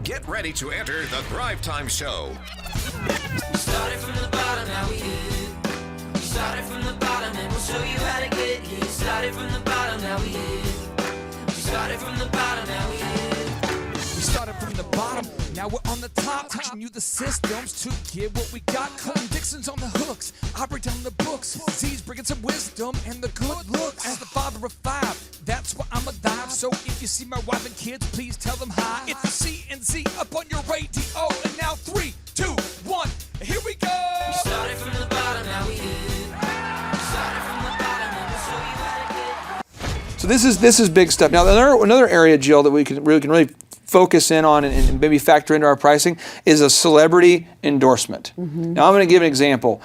Get ready to enter the Thrive Time Show. We started from the bottom, now we here. We started from the bottom and we'll show you how to get here. Started from the bottom, now we here. We started from the bottom, now we here. We started from the bottom, now we're on the top. Teaching you the systems to get what we got. Colton Dixon's on the hooks, I break down the books. Z's bringing some wisdom and the good looks. As the father of five, that's why I'm alive. So if you see my wife and kids, please tell them hi. It's the C&Z up on your radio. And now 3, 2, 1, here we go. We started from the bottom, now we here. We started from the bottom and we'll show you how to get. So this is big stuff. Now another area, Jill, that we can really focus in on and maybe factor into our pricing is a celebrity endorsement. Now I'm going to give an example.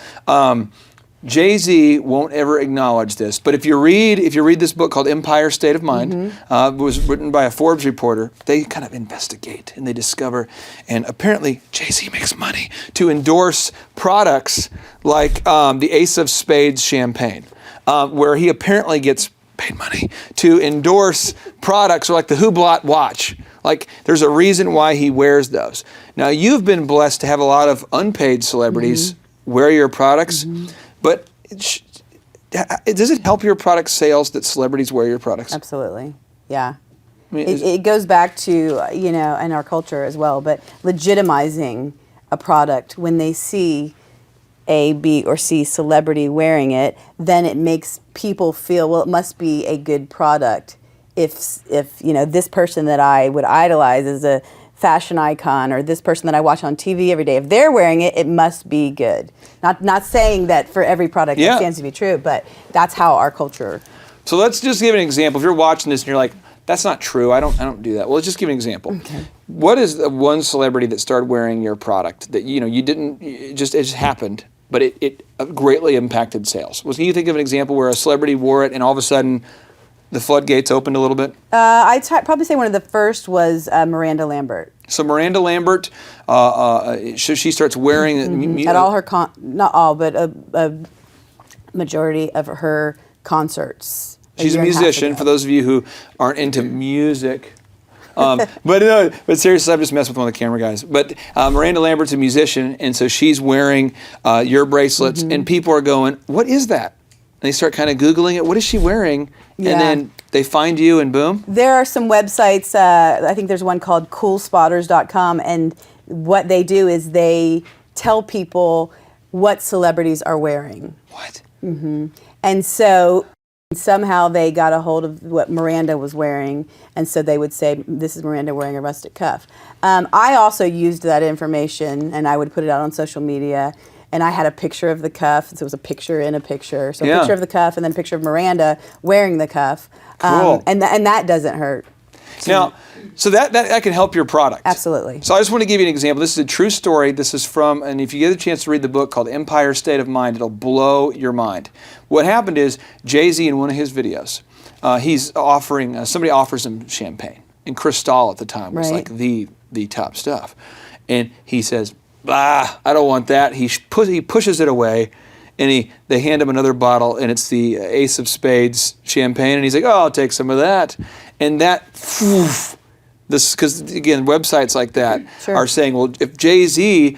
Jay-Z won't ever acknowledge this, but if you read this book called Empire State of Mind, it was written by a Forbes reporter, they kind of investigate and they discover, and apparently Jay-Z makes money to endorse products like the Ace of Spades champagne, where he apparently gets paid money to endorse products like the Hublot watch. Like, there's a reason why he wears those. Now, you've been blessed to have a lot of unpaid celebrities wear your products, but does it help your product sales that celebrities wear your products? Absolutely, yeah. I mean, it goes back to, in our culture as well, but legitimizing a product when they see A, B, or C celebrity wearing it, then it makes people feel, well, it must be a good product. If this person that I would idolize is a fashion icon, or this person that I watch on TV every day, if they're wearing it, it must be good. Not saying that for every product that stands to be true, but that's how our culture. So let's just give an example. If you're watching this and you're like, that's not true, I don't do that. Well, let's just give an example. Okay. What is the one celebrity that started wearing your product that you didn't, it just happened, but it greatly impacted sales? Can you think of an example where a celebrity wore it and all of a sudden the floodgates opened a little bit? I'd probably say one of the first was Miranda Lambert. So Miranda Lambert, she starts wearing at all her not all, but a majority of her concerts. She's a musician. For those of you who aren't into music, but seriously, I'm just messing with one of the camera guys. But Miranda Lambert's a musician, and so she's wearing your bracelets, and people are going, "What is that?" And they start kind of Googling it. What is she wearing? Yeah. And then they find you and boom. There are some websites. I think there's one called coolspotters.com. And what they do is they tell people what celebrities are wearing. What? And so somehow they got a hold of what Miranda was wearing. And so they would say, this is Miranda wearing a rustic cuff. I also used that information and I would put it out on social media. And I had a picture of the cuff, so it was a picture in a picture. So a picture of the cuff and then a picture of Miranda wearing the cuff. Cool. And that doesn't hurt. Now, so that can help your product. Absolutely. So I just want to give you an example. This is a true story. This is from, and if you get a chance to read the book called Empire State of Mind, it'll blow your mind. What happened is Jay-Z in one of his videos, he's offering, somebody offers him champagne. And Cristal at the time was like the top stuff. And he says, I don't want that. He pushes it away, and they hand him another bottle, and it's the Ace of Spades champagne, and he's like, "Oh, I'll take some of that." And because again, websites like that are saying, well, if Jay-Z,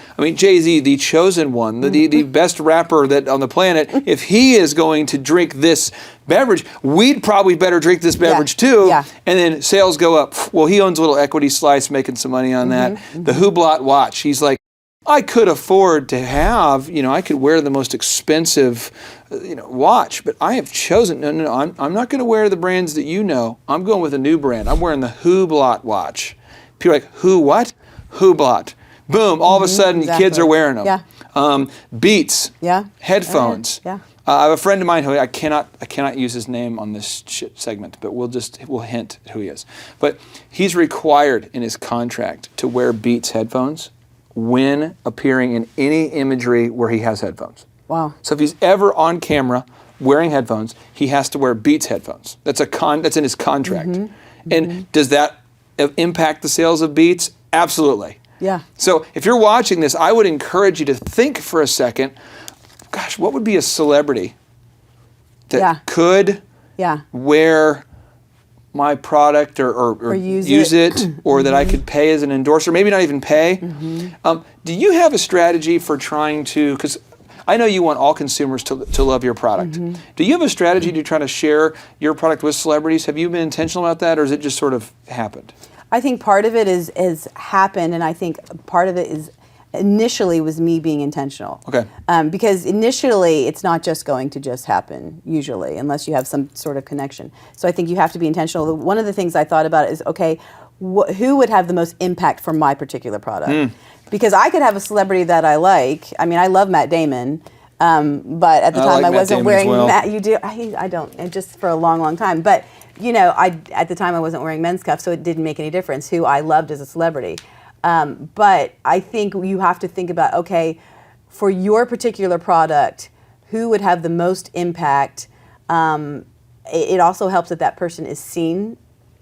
the chosen one, the best rapper that on the planet, if he is going to drink this beverage, we'd probably better drink this beverage too. Yeah. And then sales go up. Well, he owns a little equity slice, making some money on that. The Hublot watch, he's like, I could afford to have, I could wear the most expensive, watch, but I have chosen, no, I'm not going to wear the brands that you know. I'm going with a new brand. I'm wearing the Hublot watch. People are like, who, what? Hublot. Boom, all of a sudden, kids are wearing them. Yeah. Beats. Yeah. Headphones. Yeah. I have a friend of mine who I cannot use his name on this segment, but we'll hint who he is. But he's required in his contract to wear Beats headphones when appearing in any imagery where he has headphones. Wow. So if he's ever on camera wearing headphones, he has to wear Beats headphones. That's in his contract. And does that impact the sales of Beats? Absolutely. Yeah. So if you're watching this, I would encourage you to think for a second, gosh, what would be a celebrity that could wear my product or use it or that I could pay as an endorser, maybe not even pay. Do you have a strategy for trying to, because I know you want all consumers to love your product. Do you have a strategy to try to share your product with celebrities? Have you been intentional about that, or has it just sort of happened? I think part of it is happened, and I think part of it is initially was me being intentional. Okay. Because initially it's not just going to just happen usually unless you have some sort of connection. So I think you have to be intentional. One of the things I thought about is, okay, who would have the most impact for my particular product? Because I could have a celebrity that I like. I mean, I love Matt Damon, but at the time I wasn't wearing Matt. You do? I don't. And just for a long, long time. But you know, at the time I wasn't wearing men's cuffs, so it didn't make any difference who I loved as a celebrity. But I think you have to think about, okay, for your particular product, who would have the most impact? It also helps that that person is seen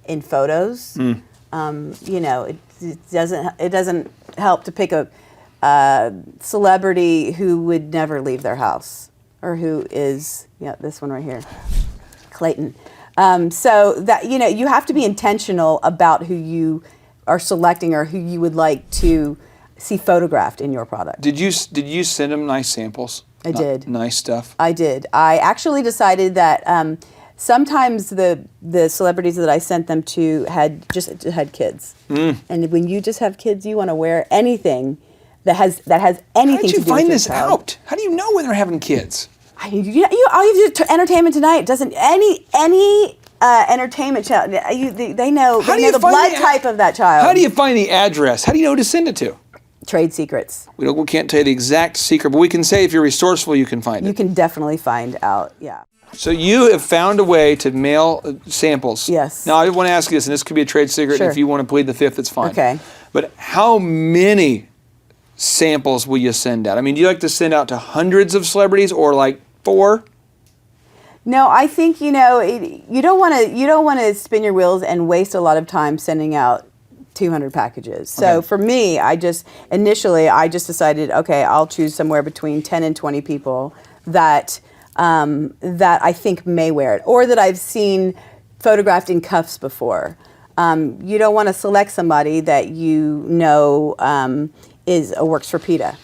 in photos. You know, it doesn't help to pick a celebrity who would never leave their house, or who is, this one right here, Clayton. So that, you know, you have to be intentional about who you are selecting or who you would like to see photographed in your product. Did you send them nice samples? I did. Nice stuff? I did. I actually decided that sometimes the celebrities that I sent them to had kids. And when you just have kids, you want to wear anything that has anything to do with your child. How did you find this out? How do you know when they're having kids? All you do to Entertainment Tonight doesn't any entertainment child. They know the blood type of that child. How do you find the address? How do you know who to send it to? Trade secrets. We can't tell you the exact secret, but we can say if you're resourceful, you can find it. You can definitely find out. Yeah. So you have found a way to mail samples. Yes. Now I want to ask you this, and this could be a trade secret. Sure. And if you want to plead the fifth, it's fine. Okay. But how many samples will you send out? I mean, do you like to send out to hundreds of celebrities or like 4? No, I think you don't want to spin your wheels and waste a lot of time sending out 200 packages. So for me, I just decided, okay, I'll choose somewhere between 10 and 20 people that I think may wear it, or that I've seen photographed in cuffs before. You don't want to select somebody that works for PETA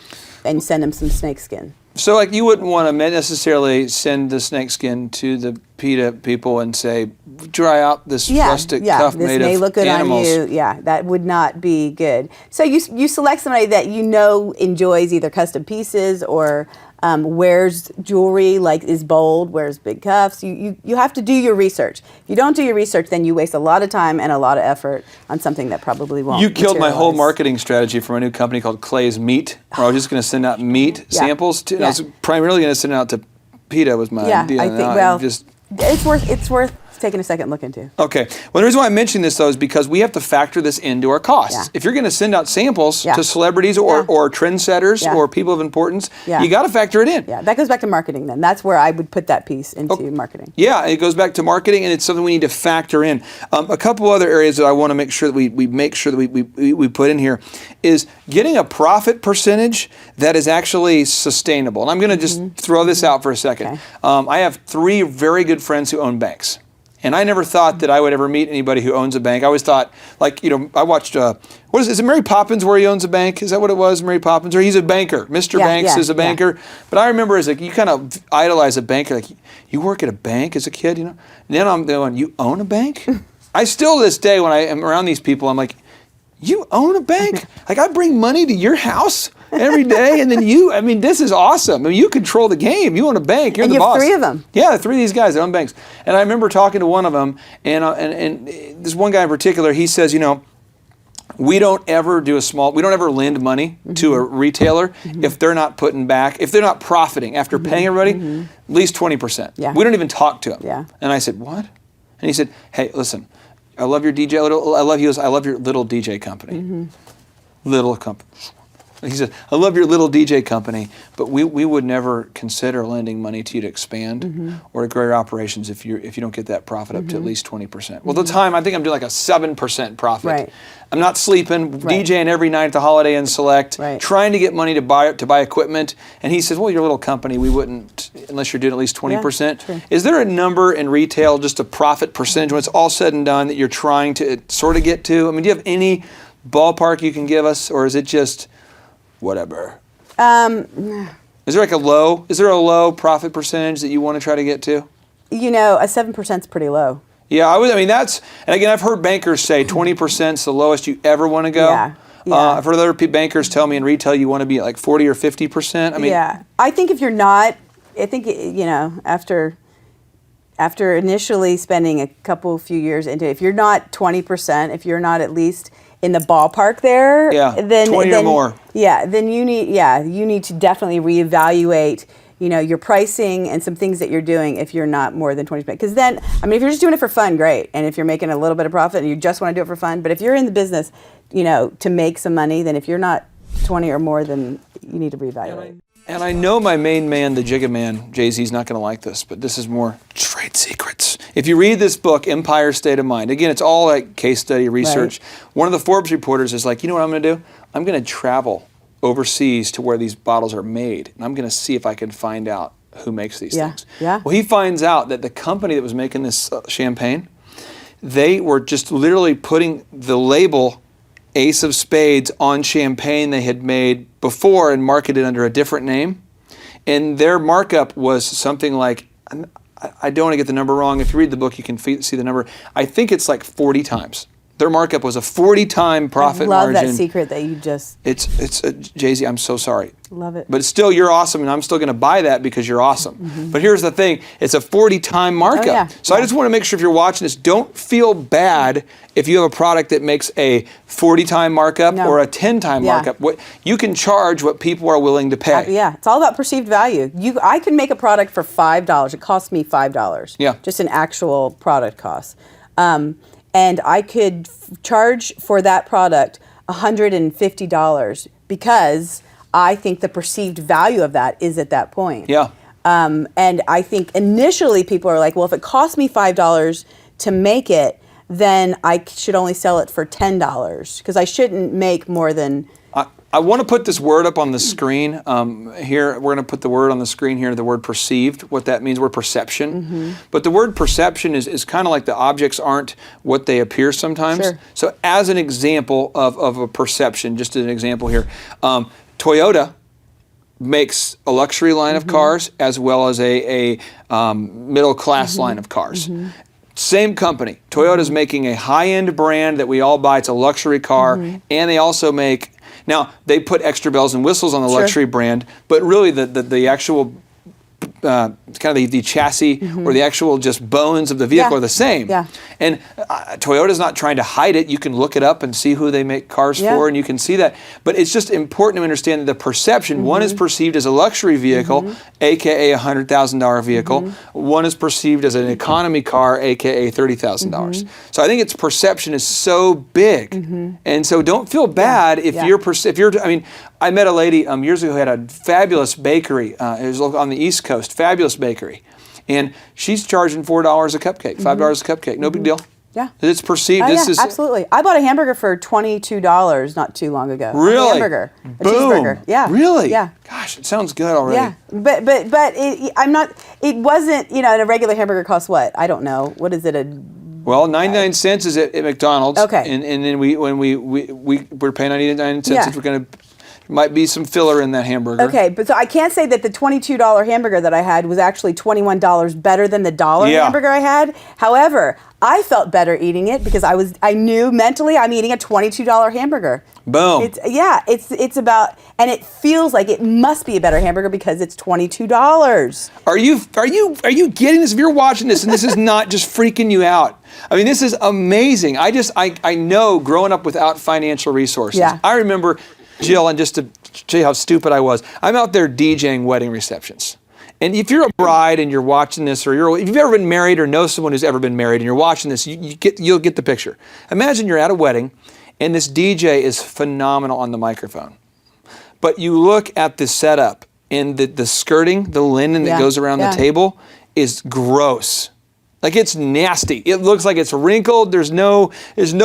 and send them some snakeskin. So, like, you wouldn't want to necessarily send the snakeskin to the PETA people and say, "Dry out this rustic cuff made of animals." This may look good on you. Yeah, that would not be good. So you select somebody that enjoys either custom pieces or wears jewelry, like is bold, wears big cuffs. You have to do your research. If you don't do your research, then you waste a lot of time and a lot of effort on something that probably won't. You killed my whole marketing strategy for a new company called Clay's Meat, where I was just going to send out meat samples. I was primarily going to send it out to PETA was my idea. I think, it's worth taking a second look into. Okay. Well, the reason why I'm mentioning this, though, is because we have to factor this into our costs. Yeah. If you're going to send out samples to celebrities or trendsetters or people of importance, you got to factor it in. Yeah, that goes back to marketing then. That's where I would put that piece into marketing. Yeah, it goes back to marketing, and it's something we need to factor in. A couple other areas that I want to make sure that we put in here is getting a profit percentage that is actually sustainable. And I'm going to just throw this out for a second. Okay. I have 3 very good friends who own banks. And I never thought that I would ever meet anybody who owns a bank. I always thought, I watched, is it Mary Poppins where he owns a bank? Is that what it was, Mary Poppins? Or he's a banker. Mr. Banks is a banker. But I remember you kind of idolize a banker. Like, you work at a bank as a kid, And then I'm going, you own a bank? I still, to this day, when I am around these people, I'm like, you own a bank? Like, I bring money to your house every day, and then this is awesome. I mean, you control the game. You own a bank. You're the boss. And you have 3 of them. Yeah, 3 of these guys that own banks. And I remember talking to one of them, and this one guy in particular, he says, we don't ever lend money to a retailer if they're not if they're not profiting after paying everybody, at least 20%. Yeah. We don't even talk to them. Yeah. And I said, what? And he said, hey, listen, I love your DJ. I love your little DJ company. Little company. He said, I love your little DJ company, but we would never consider lending money to you to expand or to grow your operations if you don't get that profit up to at least 20%. Well, at the time, I think I'm doing like a 7% profit. Right. I'm not sleeping, DJing every night at the Holiday Inn Select, trying to get money to buy equipment. And he says, well, your little company, we wouldn't, unless you're doing at least 20%. Yeah, is there a number in retail, just a profit percentage when it's all said and done that you're trying to sort of get to? I mean, do you have any ballpark you can give us, or is it just whatever? Is there a low profit percentage that you want to try to get to? You know, a 7% is pretty low. Yeah, and again, I've heard bankers say 20% is the lowest you ever want to go. Yeah. I've heard other bankers tell me in retail you want to be at like 40 or 50%. I mean, yeah, I think if you're not, I think, you know, after initially spending a few years into it, if you're not 20%, if you're not at least in the ballpark there, then 20 or more. Yeah, then you need to definitely reevaluate, you know, your pricing and some things that you're doing if you're not more than 20%. Because then, I mean, if you're just doing it for fun, great. And if you're making a little bit of profit and you just want to do it for fun, but if you're in the business, you know, to make some money, then if you're not 20 or more, then you need to reevaluate. And I know my main man, the Jigga Man, Jay-Z's not going to like this, but this is more trade secrets. If you read this book, Empire State of Mind, again, it's all like case study research. Right. One of the Forbes reporters is like, you know what I'm going to do? I'm going to travel overseas to where these bottles are made, and I'm going to see if I can find out who makes these things. Yeah. Well, he finds out that the company that was making this champagne, they were just literally putting the label Ace of Spades on champagne they had made before and marketed under a different name. And their markup was something like, I don't want to get the number wrong. If you read the book, you can see the number. I think it's like 40 times. Their markup was a 40-time profit margin. I love that secret that you just... It's Jay-Z, I'm so sorry. Love it. But it's still, you're awesome, and I'm still going to buy that because you're awesome. But here's the thing, it's a 40-time markup. Oh, yeah. So I just want to make sure if you're watching this, don't feel bad if you have a product that makes a 40-time markup or a 10-time markup. You can charge what people are willing to pay. Yeah, it's all about perceived value. I can make a product for $5. It costs me $5. Yeah. Just an actual product cost. And I could charge for that product $150 because I think the perceived value of that is at that point. Yeah. And I think initially people are like, well, if it costs me $5 to make it, then I should only sell it for $10 because I shouldn't make more than... I want to put this word up on the screen. Here, we're going to put the word on the screen here, the word perceived, what that means, word perception. But the word perception is kind of like the objects aren't what they appear sometimes. Sure. So as an example of a perception, just an example here, Toyota makes a luxury line of cars as well as a middle class line of cars. Same company. Toyota's making a high-end brand that we all buy. It's a luxury car, and they also make... Now, they put extra bells and whistles on the luxury brand, but really the actual kind of the chassis or the actual just bones of the vehicle are the same. Yeah. And Toyota's not trying to hide it. You can look it up and see who they make cars for, and you can see that. But it's just important to understand that the perception, one is perceived as a luxury vehicle, aka a $100,000 vehicle. One is perceived as an economy car, aka $30,000. So I think its perception is so big. And so don't feel bad if you're, I mean, I met a lady years ago who had a fabulous bakery. It was on the East Coast, fabulous bakery. And she's charging $4 a cupcake, $5 a cupcake, no big deal. Yeah. It's perceived. Absolutely. I bought a hamburger for $22 not too long ago. Really? A hamburger. Boom. A cheeseburger. Yeah. Really? Yeah. Gosh, it sounds good already. Yeah. But it wasn't, you know, and a regular hamburger costs what? I don't know. What is it? Well, 99 cents is at McDonald's. Okay. And then we're paying 99 cents Yeah. if we're going to... Might be some filler in that hamburger. Okay, but so I can't say that the $22 hamburger that I had was actually $21 better than the $1 hamburger I had. However, I felt better eating it because I knew mentally I'm eating a $22 hamburger. Boom. It's about, and it feels like it must be a better hamburger because it's $22. Are you getting this? If you're watching this and this is not just freaking you out, I mean, this is amazing. I know growing up without financial resources. Yeah. I remember, Jill, and just to show you how stupid I was, I'm out there DJing wedding receptions. And if you're a bride and you're watching this, or if you've ever been married or know someone who's ever been married and you're watching this, you'll get the picture. Imagine you're at a wedding and this DJ is phenomenal on the microphone. But you look at the setup and the skirting, the linen that goes around the table is gross. Like it's nasty. It looks like it's wrinkled. There's no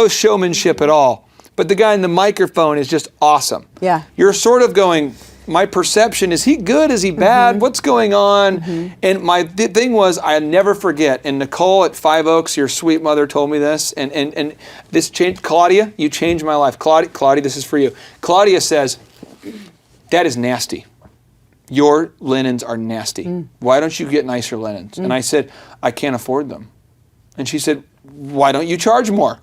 showmanship at all. But the guy in the microphone is just awesome. Yeah. You're sort of going, my perception, is he good? Is he bad? What's going on? And my thing was, I never forget, and Nicole at Five Oaks, your sweet mother, told me this, and this changed, Claudia, you changed my life. Claudia, this is for you. Claudia says, that is nasty. Your linens are nasty. Why don't you get nicer linens? And I said, I can't afford them. And she said, why don't you charge more?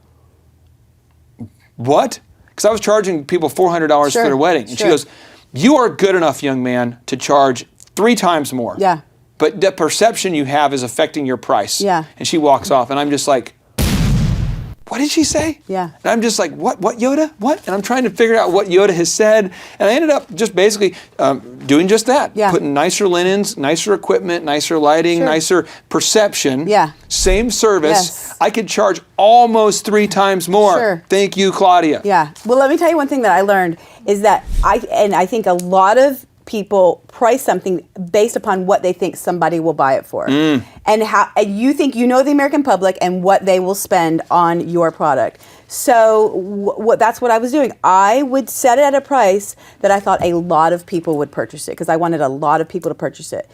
What? Because I was charging people $400 for their wedding. And she goes, you are good enough, young man, to charge 3 times more. Yeah. But the perception you have is affecting your price. Yeah. And she walks off, and I'm just like, what did she say? Yeah. And I'm just like, what Yoda? What? And I'm trying to figure out what Yoda has said. And I ended up just basically doing just that. Yeah. Putting nicer linens, nicer equipment, nicer lighting, nicer perception. Yeah. Same service. Yes. I could charge almost 3 times more. Sure. Thank you, Claudia. Yeah. Well, let me tell you one thing that I learned is that I think a lot of people price something based upon what they think somebody will buy it for, and and you think you know the American public and what they will spend on your product. So that's what I was doing. I would set it at a price that I thought a lot of people would purchase it because I wanted a lot of people to purchase it.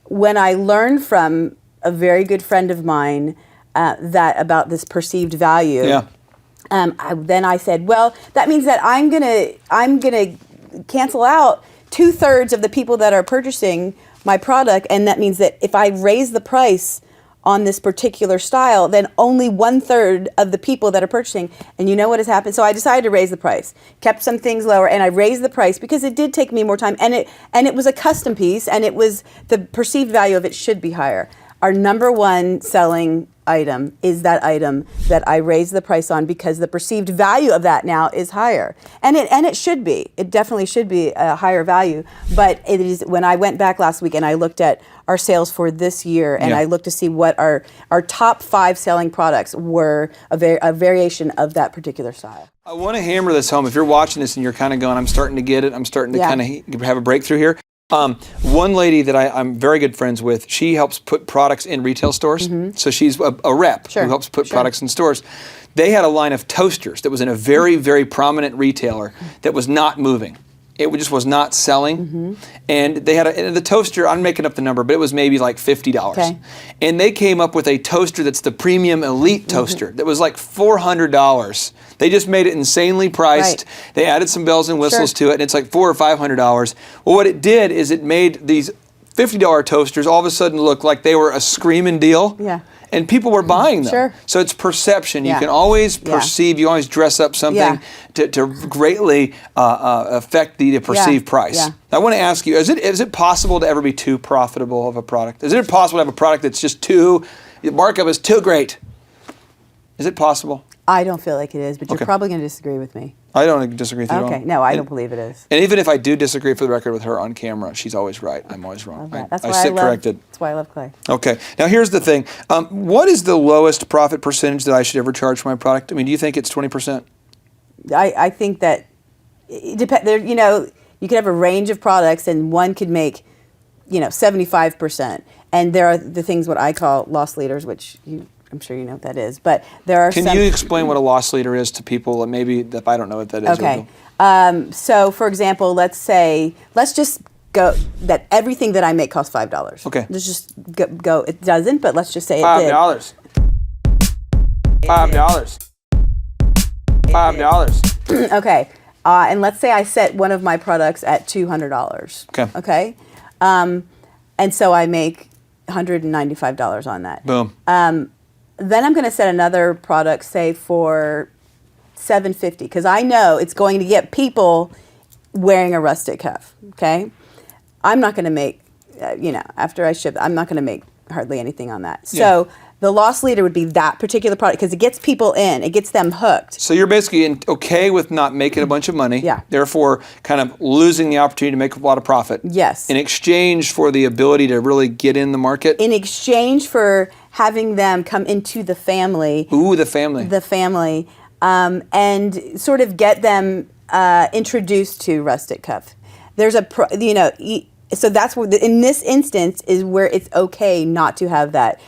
When I learned from a very good friend of mine that about this perceived value, then I said, well, that means that I'm gonna cancel out 2/3 of the people that are purchasing my product, and that means that if I raise the price on this particular style, then only 1/3 of the people that are purchasing. And you know what has happened? So I decided to raise the price, kept some things lower, and I raised the price because it did take me more time, and it was a custom piece, and it was the perceived value of it should be higher. Our number one selling item is that item that I raised the price on because the perceived value of that now is higher. And it should be. It definitely should be a higher value. But it is, when I went back last week and I looked at our sales for this year and I looked to see what our top 5 selling products were a variation of that particular style. I want to hammer this home. If you're watching this and you're kind of going, I'm starting to get it, I'm starting to kind of have a breakthrough here. One lady that I'm very good friends with, she helps put products in retail stores. So she's a rep who helps put products in stores. They had a line of toasters that was in a very, very prominent retailer that was not moving. It just was not selling. And they had the toaster, I'm making up the number, but it was maybe like $50. Okay. And they came up with a toaster that's the premium elite toaster that was like $400. They just made it insanely priced. Right. They added some bells and whistles to it, and it's like $400 or $500. Well, what it did is it made these $50 toasters all of a sudden look like they were a screaming deal. Yeah. And people were buying them. Sure. So it's perception. You Yeah. can always perceive, you always dress up something to greatly affect the perceived price. Yeah. I want to ask you, is it possible to ever be too profitable of a product? Is it possible to have a product that's just the markup is too great? Is it possible? I don't feel like it is, but you're probably going to disagree with me. I don't disagree with you at all. Okay, no, I don't believe it is. And even if I do disagree, for the record, with her on camera, she's always right. I'm always wrong. That's I why sit corrected. That's why I love Clay. Okay. Now here's the thing. What is the lowest profit percentage that I should ever charge for my product? I mean, do you think it's 20%? I think that it depends. You know, you could have a range of products, and one could make, 75%. And there are the things what I call loss leaders, which I'm sure you know what that is. But there are Can you explain what a loss leader is to people that maybe if I don't know what that is? Okay. So, for example, let's just go that everything that I make costs $5. Okay. Let's just go. It doesn't, but let's just say it did. $5. $5. Okay. And let's say I set one of my products at $200. Okay. Okay. And so I make $195 on that. Boom. Then I'm going to set another product, say, for $750, because I know it's going to get people wearing a rustic cuff. Okay. I'm not going to make, after I ship, I'm not going to make hardly anything on that. So the loss leader would be that particular product because it gets people in, it gets them hooked. So you're basically okay with not making a bunch of money. Yeah. Therefore, kind of losing the opportunity to make a lot of profit. Yes. In exchange for the ability to really get in the market. In exchange for having them come into the family. Ooh, the family. The family, and sort of get them introduced to rustic cuff. there's so that's where in this instance is where it's okay not to have that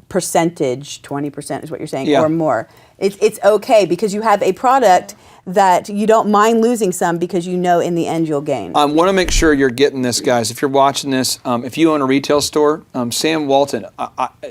percentage, 20% is what you're saying, or more. It's okay because you have a product that you don't mind losing some because you know in the end you'll gain. I want to make sure you're getting this, guys. If you're watching this, if you own a retail store, Sam Walton,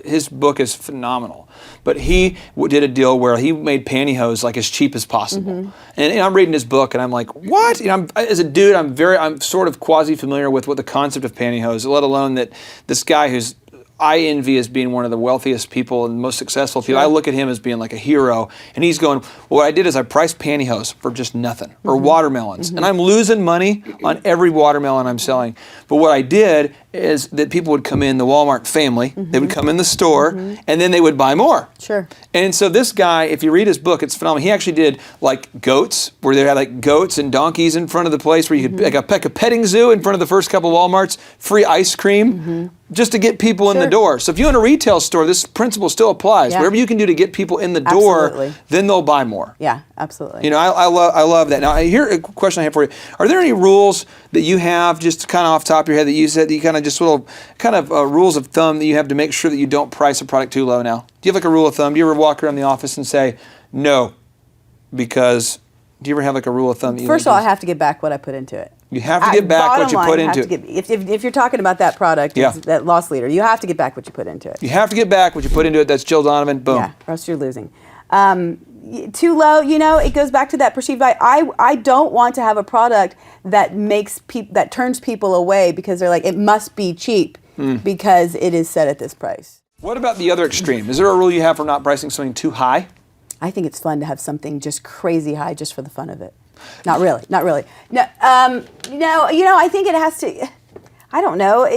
his book is phenomenal. But he did a deal where he made pantyhose like as cheap as possible. And I'm reading his book and I'm like, what? As a dude, I'm sort of quasi-familiar with what the concept of pantyhose, let alone that this guy who's I envy as being one of the wealthiest people and most successful people. I look at him as being like a hero. And he's going, well, what I did is I priced pantyhose for just nothing, or watermelons. And I'm losing money on every watermelon I'm selling. But what I did is that people would come in, the Walmart family, they would come in the store, and then they would buy more. Sure. And so this guy, if you read his book, it's phenomenal. He actually did like goats, where they had like goats and donkeys in front of the place where you could, like a petting zoo in front of the first couple Walmarts, free ice cream, just to get people in the door. So if you own a retail store, this principle still applies. Yeah. Whatever you can do to get people in the door, Absolutely. then they'll buy more. Yeah, absolutely. You know, I love that. Now, here a question I have for you. Are there any rules that you have, just kind of off the top of your head, that you said that you kind of just little rules of thumb that you have to make sure that you don't price a product too low now? Do you have like a rule of thumb? Do you ever walk around the office and say, no, because, do you ever have like a rule of thumb? That you First of all, I have to get back what I put into it. You have to get back what you put into it. If you're talking about that product, that loss leader, you have to get back what you put into it. You have to get back what you put into it. That's Jill Donovan. Boom. Yeah, or else you're losing. Too low, it goes back to that perceived value. I don't want to have a product that that turns people away because they're like, it must be cheap because it is set at this price. What about the other extreme? Is there a rule you have for not pricing something too high? I think it's fun to have something just crazy high just for the fun of it. Not really. No, I think it has to. I don't know.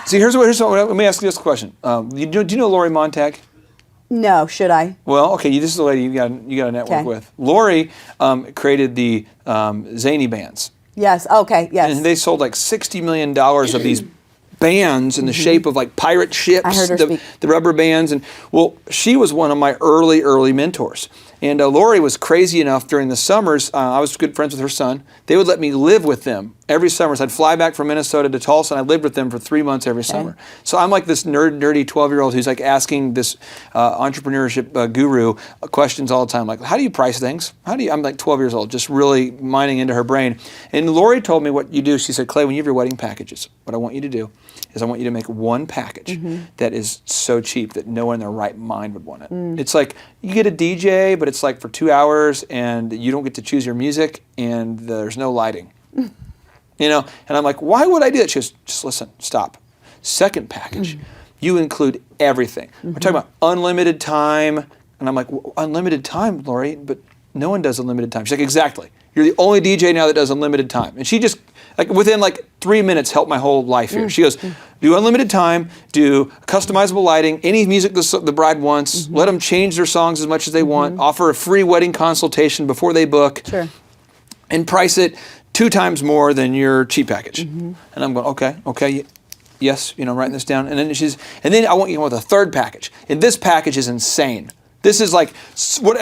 See, here's what. Let me ask you this question. Do you know Lori Montag? No, should I? Well, okay. This is the lady you got to network with. Lori created the Zany bands. Yes. Okay. Yes. And they sold like $60 million of these bands in the shape of like pirate ships. I heard her speak. The rubber bands. And well, she was one of my early mentors. And Lori was crazy enough during the summers. I was good friends with her son. They would let me live with them every summer. So I'd fly back from Minnesota to Tulsa, and I lived with them for 3 months every summer. So I'm like this nerdy 12-year-old who's like asking this entrepreneurship guru questions all the time. Like, how do you price things? I'm like 12 years old, just really mining into her brain. And Lori told me what you do. She said, Clay, when you have your wedding packages, what I want you to do is I want you to make one package that is so cheap that no one in their right mind would want it. It's like you get a DJ, but it's like for 2 hours and you don't get to choose your music and there's no lighting. And I'm like, why would I do that? She goes, just listen, stop. Second package, you include everything. We're talking about unlimited time. And I'm like, well, unlimited time, Lori, but no one does unlimited time. She's like, exactly. You're the only DJ now that does unlimited time. And she just, like within like 3 minutes, helped my whole life here. She goes, do unlimited time, do customizable lighting, any music the bride wants, let them change their songs as much as they want, offer a free wedding consultation before they book, and price it 2 times more than your cheap package. And I'm going, okay, yes, writing this down. And then I want you to go with a third package. And this package is insane. This is like,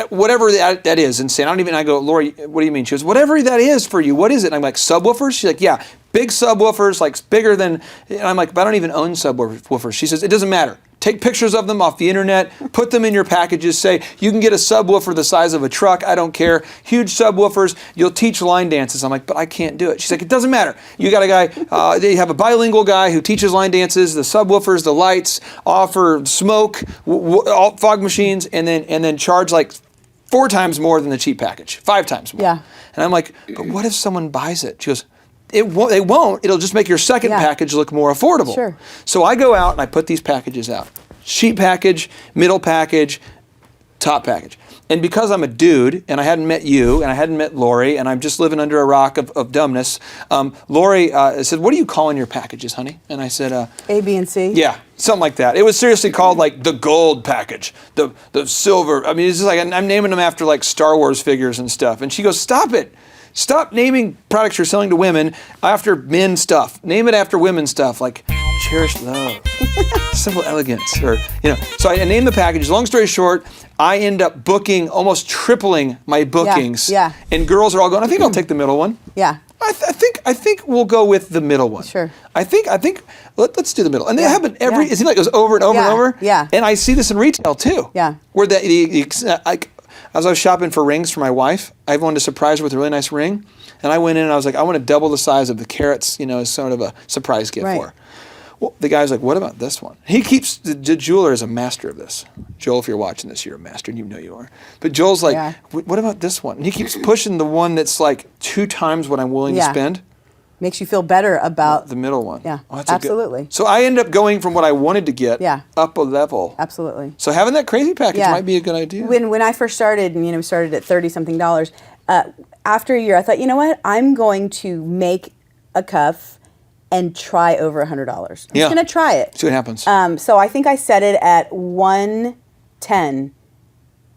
whatever that is, insane. I go, Lori, what do you mean? She goes, whatever that is for you, what is it? And I'm like, subwoofers? She's like, yeah, big subwoofers, like bigger than, and I'm like, but I don't even own subwoofers. She says, it doesn't matter. Take pictures of them off the internet, put them in your packages, say, you can get a subwoofer the size of a truck, I don't care. Huge subwoofers, you'll teach line dances. I'm like, but I can't do it. She's like, it doesn't matter. You got a guy, they have a bilingual guy who teaches line dances, the subwoofers, the lights, offer smoke, fog machines, and then charge like 4 times more than the cheap package, 5 times more. Yeah. And I'm like, but what if someone buys it? She goes, it won't. It'll just make your second package look more affordable. Sure. So I go out and I put these packages out. Cheap package, middle package, top package. And because I'm a dude and I hadn't met you and I hadn't met Lori and I'm just living under a rock of dumbness, Lori said, what do you call in your packages, honey? And I said, A, B, and C? Yeah, something like that. It was seriously called like the gold package, the silver. I mean, it's just like I'm naming them after like Star Wars figures and stuff. And she goes, stop it. Stop naming products you're selling to women after men stuff. Name it after women stuff, like cherished love, simple elegance, or So I named the package. Long story short, I end up booking, almost tripling my bookings. Yeah. And girls are all going, I think I'll take the middle one. Yeah. I think we'll go with the middle one. Sure. I think let's do the middle. And they happen it seems like it goes over and over Yeah. and over. Yeah. And I see this in retail too. Yeah. Where as I was shopping for rings for my wife, I wanted to surprise her with a really nice ring. And I went in and I was like, I want to double the size of the carats, as sort of a surprise gift for her. Well, the guy's like, what about this one? The jeweler is a master of this. Joel, if you're watching this, you're a master, and you know you are. But Joel's like, what about this one? And he keeps pushing the one that's like 2 times what I'm willing to spend. Makes you feel better about the middle one. Yeah, oh, absolutely. So I end up going from what I wanted to get up a level. Absolutely. So having that crazy package might be a good idea. When I first started, and we started at $30-something, after a year, I thought, you know what? I'm going to make a cuff and try over $100. I'm just going to try it. See what happens. So I think I set it at 110,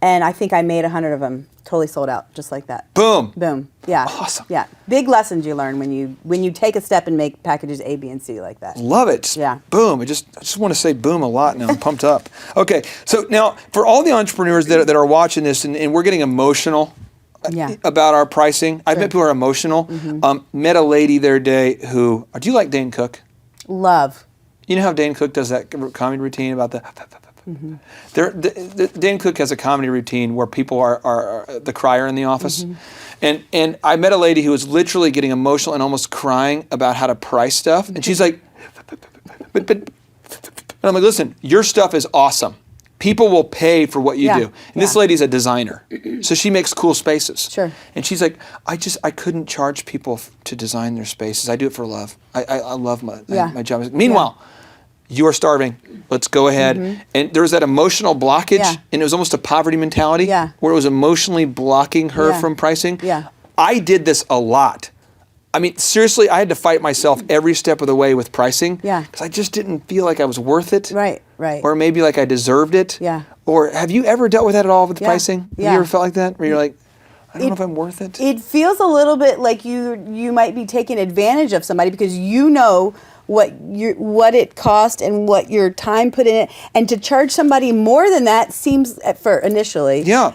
and I think I made 100 of them. Totally sold out, just like that. Boom. Boom. Yeah. Awesome. Yeah. Big lessons you learn when you take a step and make packages A, B, and C like that. Love it. Yeah. Boom. I just want to say boom a lot now. I'm pumped up. Okay. So now for all the entrepreneurs that are watching this and we're getting emotional about our pricing. I've met people who are emotional. Met a lady the other day who, do you like Dane Cook? Love. You know how Dane Cook does that comedy routine about the... Dane Cook has a comedy routine where people are the crier in the office. And I met a lady who was literally getting emotional and almost crying about how to price stuff. And she's like, but and I'm like, listen, your stuff is awesome. People will pay for what you do. And this lady's a designer. So she makes cool spaces. Sure. And she's like, I couldn't charge people to design their spaces. I do it for love. I love my job. Meanwhile, you're starving. Let's go ahead. And there was that emotional blockage, and it was almost a poverty mentality where it was emotionally blocking her from pricing. I did this a lot. I mean, seriously, I had to fight myself every step of the way with pricing because I just didn't feel like I was worth it. Right. Or maybe like I deserved it. Or have you ever dealt with that at all with pricing? Have you ever felt like that? Where you're like, I don't know if I'm worth it? It feels a little bit like you might be taking advantage of somebody because you know what it cost and what your time put in it, and to charge somebody more than that seems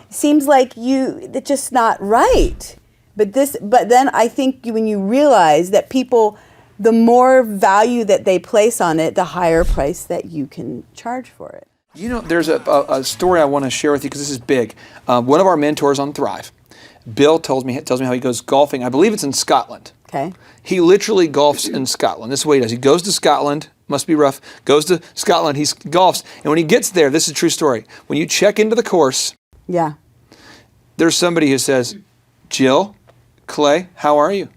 seems like it's just not right. But then I think when you realize that people, the more value that they place on it, the higher price that you can charge for it. There's a story I want to share with you because this is big. One of our mentors on Thrive, Bill, tells me how he goes golfing. I believe it's in Scotland. Okay. He literally golfs in Scotland. This is what he does. He goes to Scotland, must be rough, goes to Scotland, he golfs, and when he gets there, this is a true story. When you check into the course, there's somebody who says, Jill, Clay, how are you?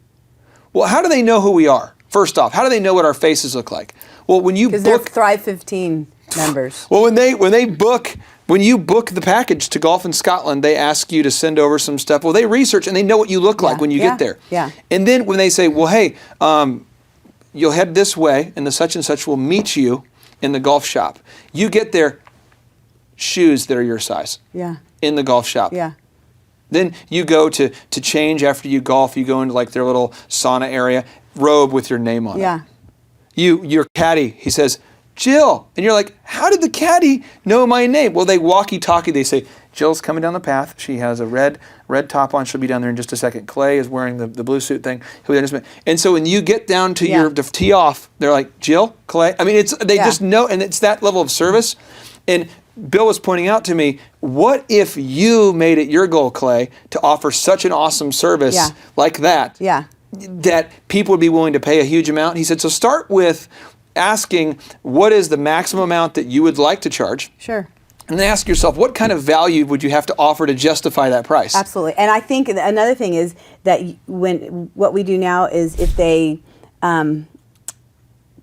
Well, how do they know who we are? First off, how do they know what our faces look like? Well, when you book... Because they're Thrive 15 members. Well, when you book the package to golf in Scotland, they ask you to send over some stuff. Well, they research and they know what you look like when you get there. And then when they say, well, hey, you'll head this way and the such and such will meet you in the golf shop. You get there, shoes that are your size in the golf shop. Then you go to change after you golf. You go into like their little sauna area, robe with your name on it. Your caddy, he says, Jill. And you're like, how did the caddy know my name? Well, they walkie-talkie. They say, Jill's coming down the path. She has a red top on. She'll be down there in just a second. Clay is wearing the blue suit thing. He'll be there in just a minute. And so when you get down to your tee off, they're like, Jill, Clay. I mean, they just know, and it's that level of service. And Bill was pointing out to me, what if you made it your goal, Clay, to offer such an awesome service like that, that people would be willing to pay a huge amount? He said, so start with asking what is the maximum amount that you would like to charge. Sure. And then ask yourself, what kind of value would you have to offer to justify that price? Absolutely. And I think another thing is that what we do now is if they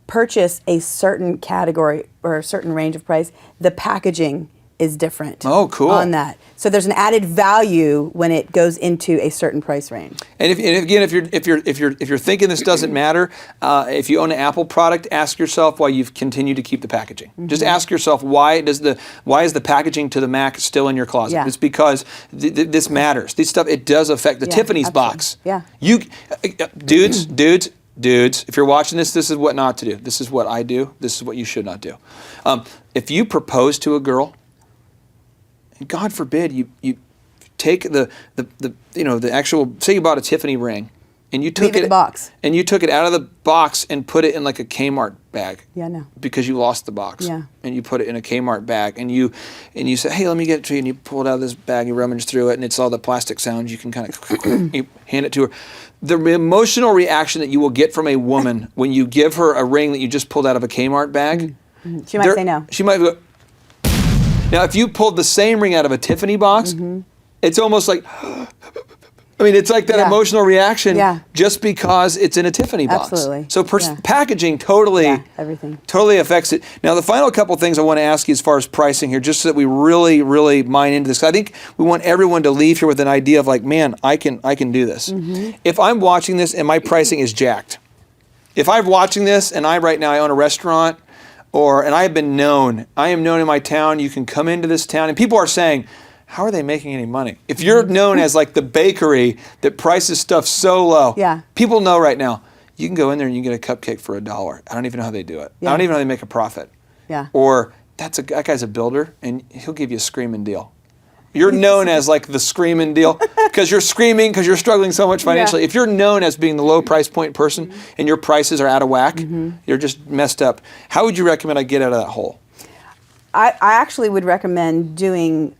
purchase a certain category or a certain range of price, the packaging is different. Oh, cool. On that. So there's an added value when it goes into a certain price range. And if you're thinking this doesn't matter, if you own an Apple product, ask yourself why you've continued to keep the packaging. Just ask yourself why is the packaging to the Mac still in your closet? It's because this matters. This stuff, it does affect the Tiffany's box. Yeah. Dudes, dudes, if you're watching this, this is what not to do. This is what I do. This is what you should not do. If you propose to a girl, and God forbid you take the actual, say you bought a Tiffany ring, and you took Leave it in the box. and you took it out of the box and put it in like a Kmart bag. Yeah, no. Because you lost the box. Yeah. And you put it in a Kmart bag, and you say, hey, let me get it to you, and you pull it out of this bag, you rummage through it, and it's all the plastic sounds. You can kind of you hand it to her. The emotional reaction that you will get from a woman when you give her a ring that you just pulled out of a Kmart bag. She might say no. She might go. Now, if you pulled the same ring out of a Tiffany box, it's almost like. I mean, it's like that emotional reaction just because it's in a Tiffany box. Absolutely. So packaging totally affects it. Now, the final couple things I want to ask you as far as pricing here, just so that we really, really mine into this. I think we want everyone to leave here with an idea of like, man, I can do this. If I'm watching this and my pricing is jacked, if I'm watching this and right now I own a restaurant, and I have been known, I am known in my town, you can come into this town, and people are saying, how are they making any money? If you're known as like the bakery that prices stuff so low, people know right now, you can go in there and you can get a cupcake for $1. I don't even know how they do it. I don't even know how they make a profit. Or that guy's a builder and he'll give you a screaming deal. You're known as like the screaming deal because you're screaming because you're struggling so much financially. If you're known as being the low price point person and your prices are out of whack, you're just messed up. How would you recommend I get out of that hole? I actually would recommend doing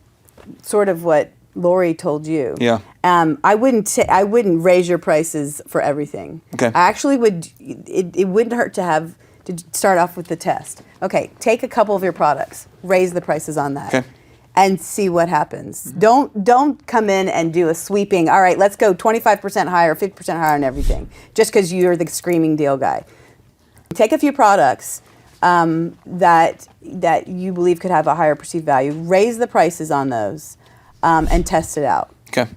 sort of what Lori told you. Yeah. I wouldn't raise your prices for everything. Okay. I actually would. It wouldn't hurt to start off with the test. Okay. Take a couple of your products, raise the prices on that. Okay. And see what happens. Don't come in and do a sweeping. All right, let's go 25% higher, 50% higher on everything, just because you're the screaming deal guy. Take a few products that you believe could have a higher perceived value. Raise the prices on those, and test it out. Okay.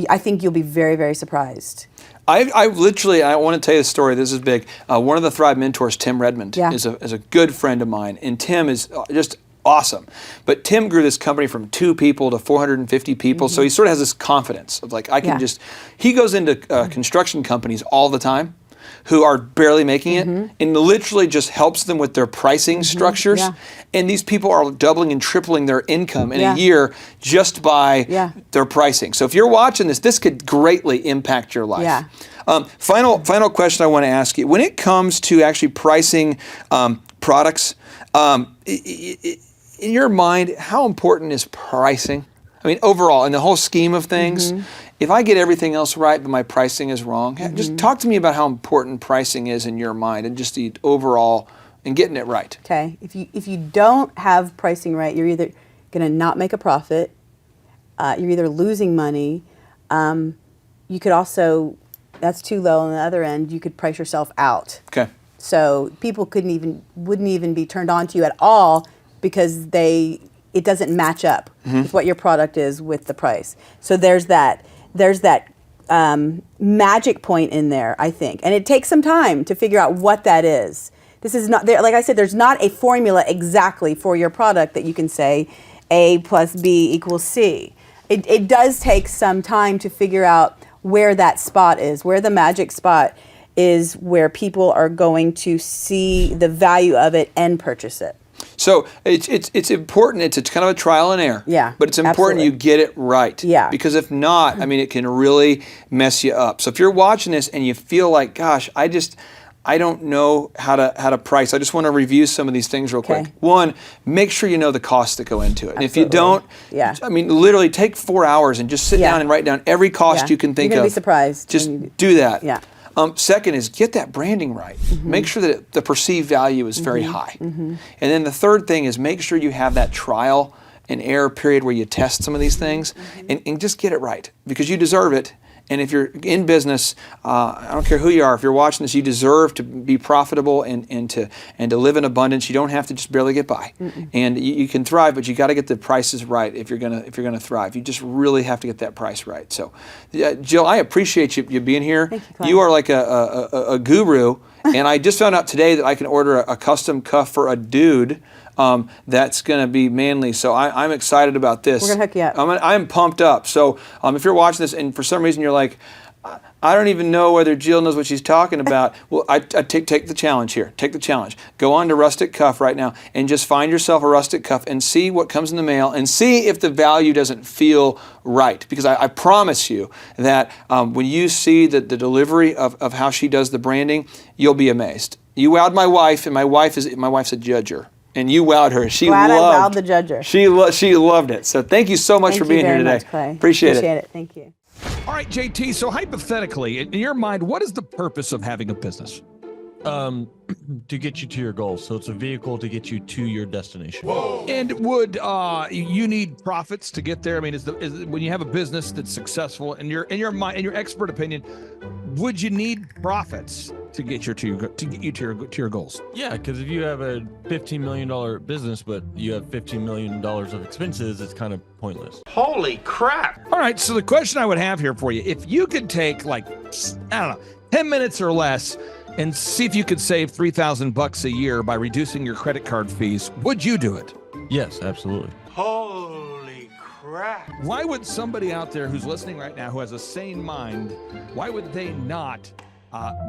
I think you'll be very, very surprised. I want to tell you the story. This is big. One of the Thrive mentors, Tim Redmond, is a good friend of mine, and Tim is just awesome. But Tim grew this company from 2 people to 450 people, so he sort of has this confidence of like, I can he goes into construction companies all the time who are barely making it and literally just helps them with their pricing structures. And these people are doubling and tripling their income in a year just by their pricing. So if you're watching this could greatly impact your life. Final question I want to ask you. When it comes to actually pricing products, in your mind, how important is pricing? I mean, overall, in the whole scheme of things, if I get everything else right, but my pricing is wrong, just talk to me about how important pricing is in your mind and just the overall and getting it right. Okay. If you don't have pricing right, you're either going to not make a profit, you're either losing money, you could also, that's too low on the other end, you could price yourself out. Okay. So people wouldn't even be turned on to you at all because it doesn't match up with what your product is with the price. So there's that magic point in there, I think, and it takes some time to figure out what that is. This is not there. Like I said, there's not a formula exactly for your product that you can say A plus B equals C. It does take some time to figure out where that spot is, where the magic spot is, where people are going to see the value of it and purchase it. So it's important. It's kind of a trial and error. Yeah, but it's important absolutely. you get it right. Yeah. Because if not, I mean, it can really mess you up. So if you're watching this and you feel like, gosh, I don't know how to price. I just want to review some of these things real quick. One, make sure you know the costs that go into it. And if you don't, I mean, literally take 4 hours and just sit down and write down every cost you can think of. You're going to be surprised. Just do that. Yeah. Second is get that branding right. Make sure that the perceived value is very high. And then the third thing is make sure you have that trial and error period where you test some of these things and just get it right because you deserve it. And if you're in business, I don't care who you are, if you're watching this, you deserve to be profitable and to live in abundance. You don't have to just barely get by. And you can thrive, but you got to get the prices right if you're gonna thrive. You just really have to get that price right. So, Jill, I appreciate you being here. Thank you, Clive. You are like a guru. And I just found out today that I can order a custom cuff for a dude that's going to be manly. So I'm excited about this. We're going to hook you up. I'm pumped up. So if you're watching this and for some reason you're like, I don't even know whether Jill knows what she's talking about. Well, I take the challenge here. Take the challenge. Go on to Rustic Cuff right now and just find yourself a Rustic Cuff and see what comes in the mail and see if the value doesn't feel right. Because I promise you that when you see the delivery of how she does the branding, you'll be amazed. You wowed my wife, and my wife's a judger. And you wowed her. She Glad loved I wowed the judger. She loved it. So thank you so much for being here today. Much, Clay. Appreciate it. Thank you. All right, JT, so hypothetically, in your mind, what is the purpose of having a business? To get you to your goals. So it's a vehicle to get you to your destination. Whoa. And would you need profits to get there? I mean, is when you have a business that's successful, in your mind, in your expert opinion, would you need profits to get you to your goals? Yeah, because if you have a $15 million business, but you have $15 million of expenses, it's kind of pointless. Holy crap! All right, so the question I would have here for you, if you could take 10 minutes or less and see if you could save $3,000 a year by reducing your credit card fees, would you do it? Yes, absolutely. Holy crap! Why would somebody out there who's listening right now who has a sane mind, why would they not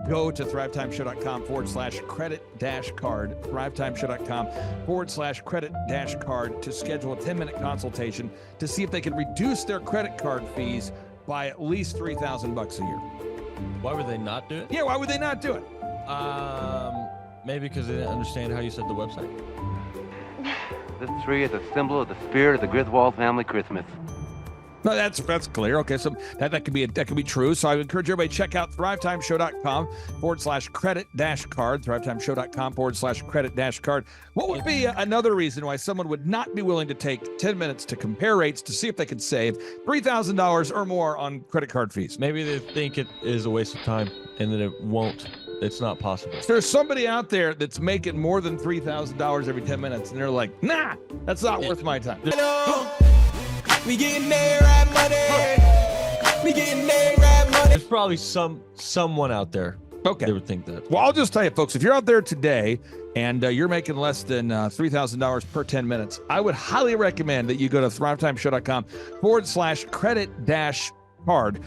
go to thrivetimeshow.com/credit-card, thrivetimeshow.com/credit-card to schedule a 10-minute consultation to see if they can reduce their credit card fees by at least $3,000 a year. Why would they not do it? Yeah, why would they not do it? Maybe because they didn't understand how you said the website. This tree is a symbol of the spirit of the Griswold family Christmas. No, that's clear. Okay, so that could be true. So I would encourage everybody to check out thrivetimeshow.com/credit-card, thrivetimeshow.com/credit-card. What would be another reason why someone would not be willing to take 10 minutes to compare rates to see if they could save $3,000 or more on credit card fees? Maybe they think it is a waste of time and that it won't. It's not possible. There's somebody out there that's making more than $3,000 every 10 minutes, and they're like, nah, that's not worth my time. We getting there, right money. We getting there, right money. There's probably someone out there that would think that. Well, I'll just tell you, folks, if you're out there today and you're making less than $3,000 per 10 minutes, I would highly recommend that you go to thrivetimeshow.com/credit-card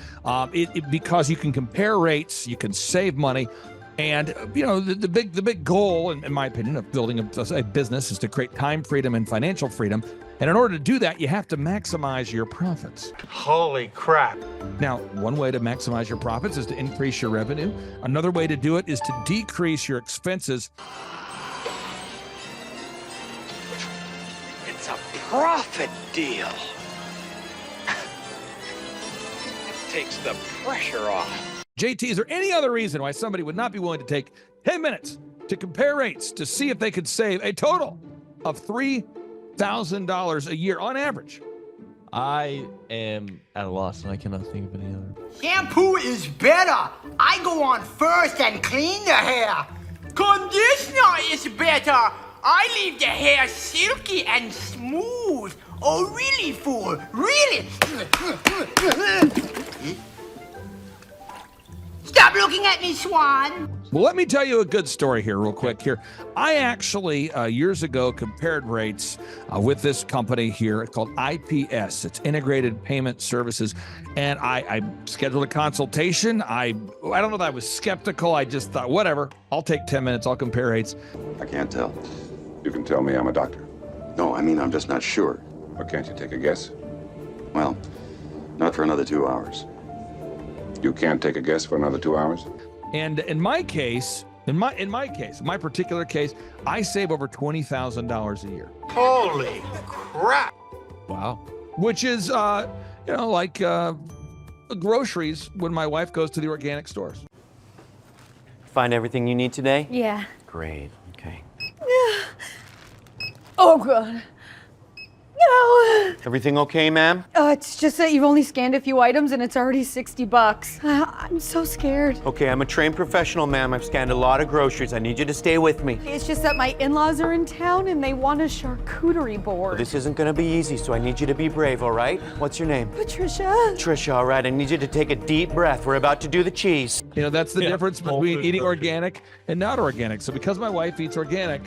because you can compare rates, you can save money. And, the big goal, in my opinion, of building a business is to create time freedom and financial freedom. And in order to do that, you have to maximize your profits. Holy crap. Now, one way to maximize your profits is to increase your revenue. Another way to do it is to decrease your expenses. It's a profit deal. It takes the pressure off. JT, is there any other reason why somebody would not be willing to take 10 minutes to compare rates to see if they could save a total of $3,000 a year on average? I am at a loss and I cannot think of any other. Shampoo is better. I go on first and clean the hair. Conditioner is better. I leave the hair silky and smooth. Oh, really, fool? Really? Stop looking at me, Swan. Well, let me tell you a good story here real quick here. I actually, years ago, compared rates with this company here called IPS. It's Integrated Payment Services. And I scheduled a consultation. I don't know that I was skeptical. I just thought, whatever, I'll take 10 minutes. I'll compare rates. I can't tell. You can tell me I'm a doctor. No, I mean, I'm just not sure. Or can't you take a guess? Well, not for another 2 hours. You can't take a guess for another 2 hours? And in my particular case, I save over $20,000 a year. Holy crap. Wow. Which is, like groceries when my wife goes to the organic stores. Find everything you need today? Yeah. Great, okay. Oh, God. No. Everything okay, ma'am? It's just that you've only scanned a few items and it's already $60. I'm so scared. Okay, I'm a trained professional, ma'am. I've scanned a lot of groceries. I need you to stay with me. It's just that my in-laws are in town and they want a charcuterie board. Well, this isn't gonna be easy, so I need you to be brave, all right? What's your name? Patricia. Trisha, all right. I need you to take a deep breath. We're about to do the cheese. That's the difference between eating organic and not organic. So because my wife eats organic,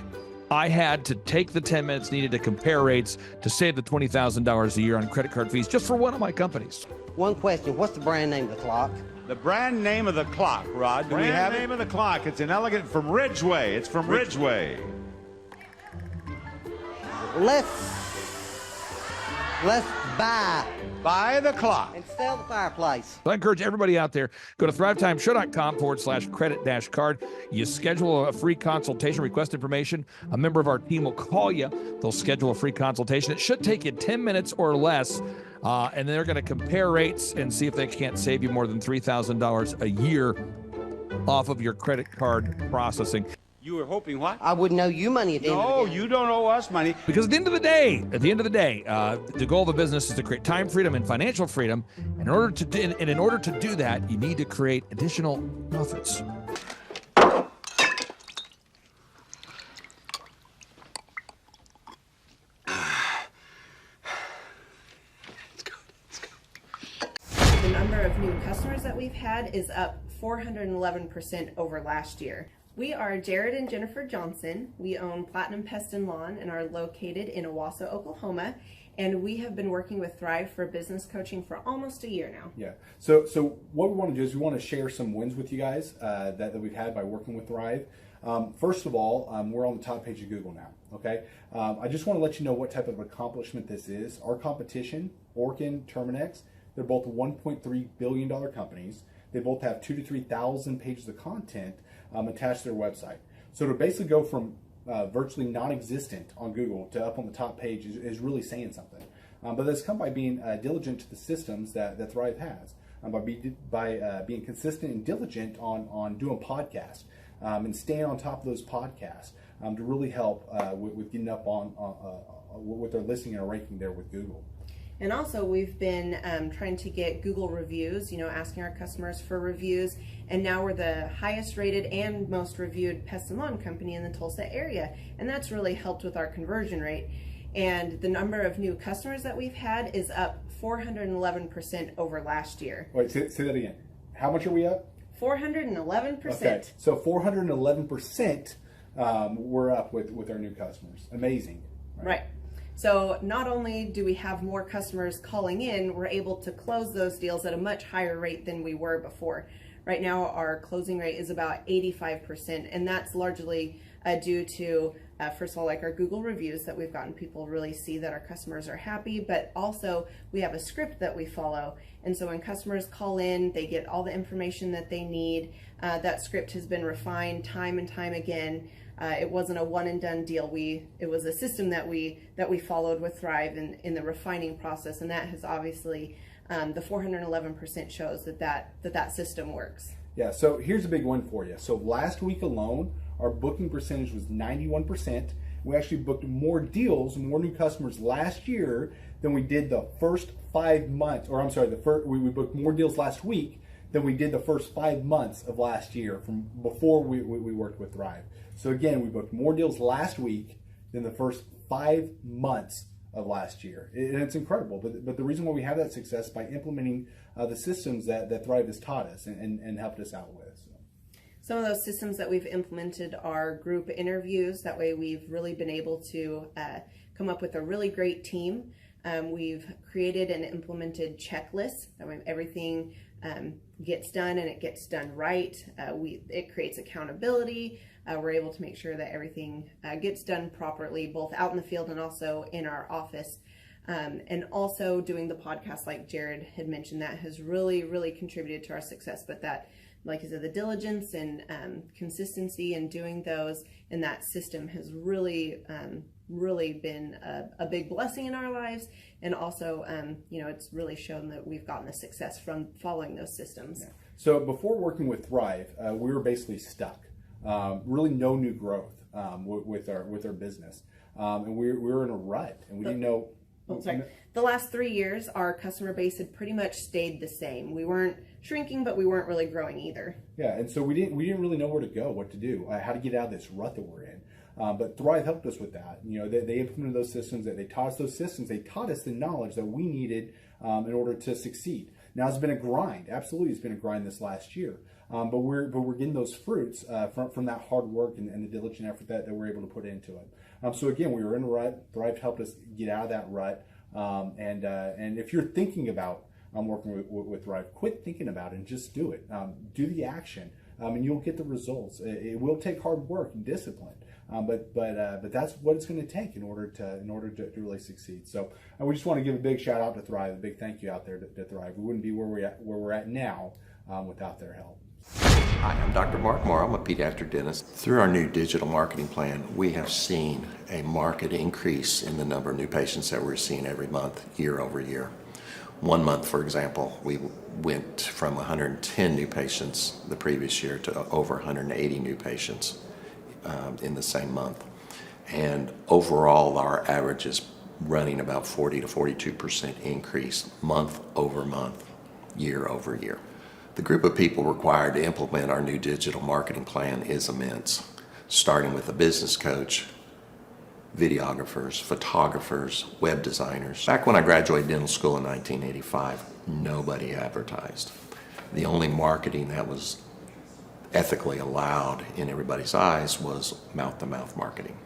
I had to take the 10 minutes needed to compare rates to save the $20,000 a year on credit card fees just for one of my companies. One question. What's the brand name of the clock? The brand name of the clock, Rod. Do we have name of the clock. It's an elegant from Ridgeway. It's from Ridgeway. Let's buy the clock and sell the fireplace. So I encourage everybody out there, go to thrivetimeshow.com/credit-card. You schedule a free consultation, request information. A member of our team will call you. They'll schedule a free consultation. It should take you 10 minutes or less. And they're going to compare rates and see if they can't save you more than $3,000 a year off of your credit card processing. You were hoping what? I wouldn't owe you money at the end of the day. No, you don't owe us money. Because at the end of the day, the goal of a business is to create time freedom and financial freedom. In order to do that, you need to create additional profits. The number of new customers that we've had is up 411% over last year. We are Jared and Jennifer Johnson. We own Platinum Pest and Lawn and are located in Owasso, Oklahoma. And we have been working with Thrive for business coaching for almost a year now. Yeah. So what we want to do is we want to share some wins with you guys that we've had by working with Thrive. First of all, we're on the top page of Google now. Okay. I just want to let you know what type of accomplishment this is. Our competition, Orkin, Terminex, they're both $1.3 billion companies. They both have 2,000 to 3,000 pages of content attached to their website. So to basically go from virtually non-existent on Google to up on the top page is really saying something. But that's come by being diligent to the systems that Thrive has, by being consistent and diligent on doing podcasts and staying on top of those podcasts to really help with getting up on with their listing and ranking there with Google. And also we've been trying to get Google reviews, asking our customers for reviews. And now we're the highest rated and most reviewed pest and lawn company in the Tulsa area. And that's really helped with our conversion rate. And the number of new customers that we've had is up 411% over last year. Wait, say that again. How much are we up? 411%. Okay, so 411% we're up with our new customers. Amazing. Right. So not only do we have more customers calling in, we're able to close those deals at a much higher rate than we were before. Right now, our closing rate is about 85%, and that's largely due to, first of all, like our Google reviews that we've gotten people really see that our customers are happy, but also we have a script that we follow. And so when customers call in, they get all the information that they need. That script has been refined time and time again. It wasn't a one and done deal. It was a system that we followed with Thrive in the refining process, and that has obviously the 411% shows that system works. Yeah. So here's a big one for you. So last week alone, our booking percentage was 91%. We actually booked more deals, more new customers last year than we did the first 5 months. Or I'm sorry, we booked more deals last week than we did the first 5 months of last year from before we worked with Thrive. So again, we booked more deals last week than the first 5 months of last year. And it's incredible. But the reason why we have that success is by implementing the systems that Thrive has taught us and helped us out with. So. Some of those systems that we've implemented are group interviews. That way we've really been able to come up with a really great team. We've created and implemented checklists. That way everything gets done and it gets done right. It creates accountability. We're able to make sure that everything gets done properly, both out in the field and also in our office. And also doing the podcast, like Jared had mentioned, that has really, really contributed to our success. But that, like I said, the diligence and consistency in doing those and that system has really, really been a big blessing in our lives. And also, it's really shown that we've gotten the success from following those systems. Yeah. So before working with Thrive, we were basically stuck. Really no new growth with our business. And we were in a rut and we didn't know. The last 3 years, our customer base had pretty much stayed the same. We weren't shrinking, but we weren't really growing either. Yeah, and so we didn't really know where to go, what to do, how to get out of this rut that we're in. But Thrive helped us with that. They implemented those systems. They taught us those systems. They taught us the knowledge that we needed in order to succeed. Now it's been a grind. Absolutely, it's been a grind this last year. But we're getting those fruits from that hard work and the diligent effort that we're able to put into it. So again, we were in a rut. Thrive helped us get out of that rut. And if you're thinking about working with Thrive. Quit thinking about it and just do it. Do the action, and you'll get the results. It will take hard work and discipline. But that's what it's going to take in order to really succeed. So we just want to give a big shout out to Thrive, a big thank you out there to Thrive. We wouldn't be where we're at now without their help. Hi, I'm Dr. Mark Moore. I'm a pediatric dentist. Through our new digital marketing plan, we have seen a marked increase in the number of new patients that we're seeing every month, year over year. One month, for example, we went from 110 new patients the previous year to over 180 new patients in the same month. And overall, our average is running about 40 to 42% increase month over month, year over year. The group of people required to implement our new digital marketing plan is immense, starting with a business coach, videographers, photographers, web designers. Back when I graduated dental school in 1985, nobody advertised. The only marketing that was ethically allowed in everybody's eyes was mouth-to-mouth marketing.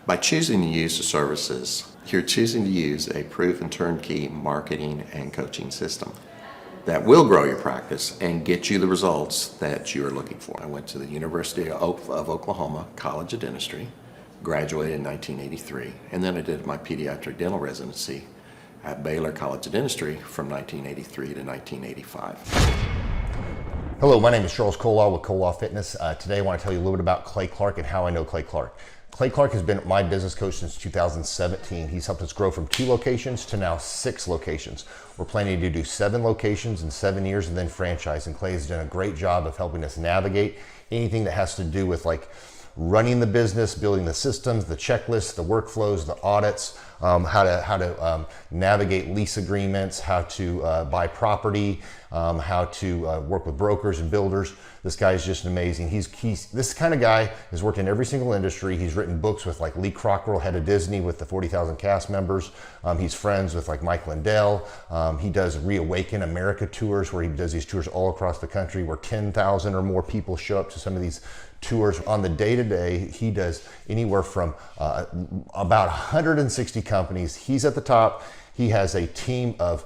By choosing to use the services, you're choosing to use a proven turnkey marketing and coaching system that will grow your practice and get you the results that you're looking for. I went to the University of Oklahoma College of Dentistry, graduated in 1983, and then I did my pediatric dental residency at Baylor College of Dentistry from 1983 to 1985. Hello, my name is Charles Colaw with Colaw Fitness. Today I want to tell you a little bit about Clay Clark and how I know Clay Clark. Clay Clark has been my business coach since 2017. He's helped us grow from 2 locations to now 6 locations. We're planning to do 7 locations in 7 years and then franchise. And Clay has done a great job of helping us navigate anything that has to do with like running the business, building the systems, the checklists, the workflows, the audits, how to navigate lease agreements, how to buy property, how to work with brokers and builders. This guy is just amazing. He's this kind of guy has worked in every single industry. He's written books with like Lee Cockrell, head of Disney, with the 40,000 cast members. He's friends with like Mike Lindell. He does Reawaken America tours, where he does these tours all across the country, where 10,000 or more people show up to some of these tours. On the day-to-day, he does anywhere from about 160 companies. He's at the top. He has a team of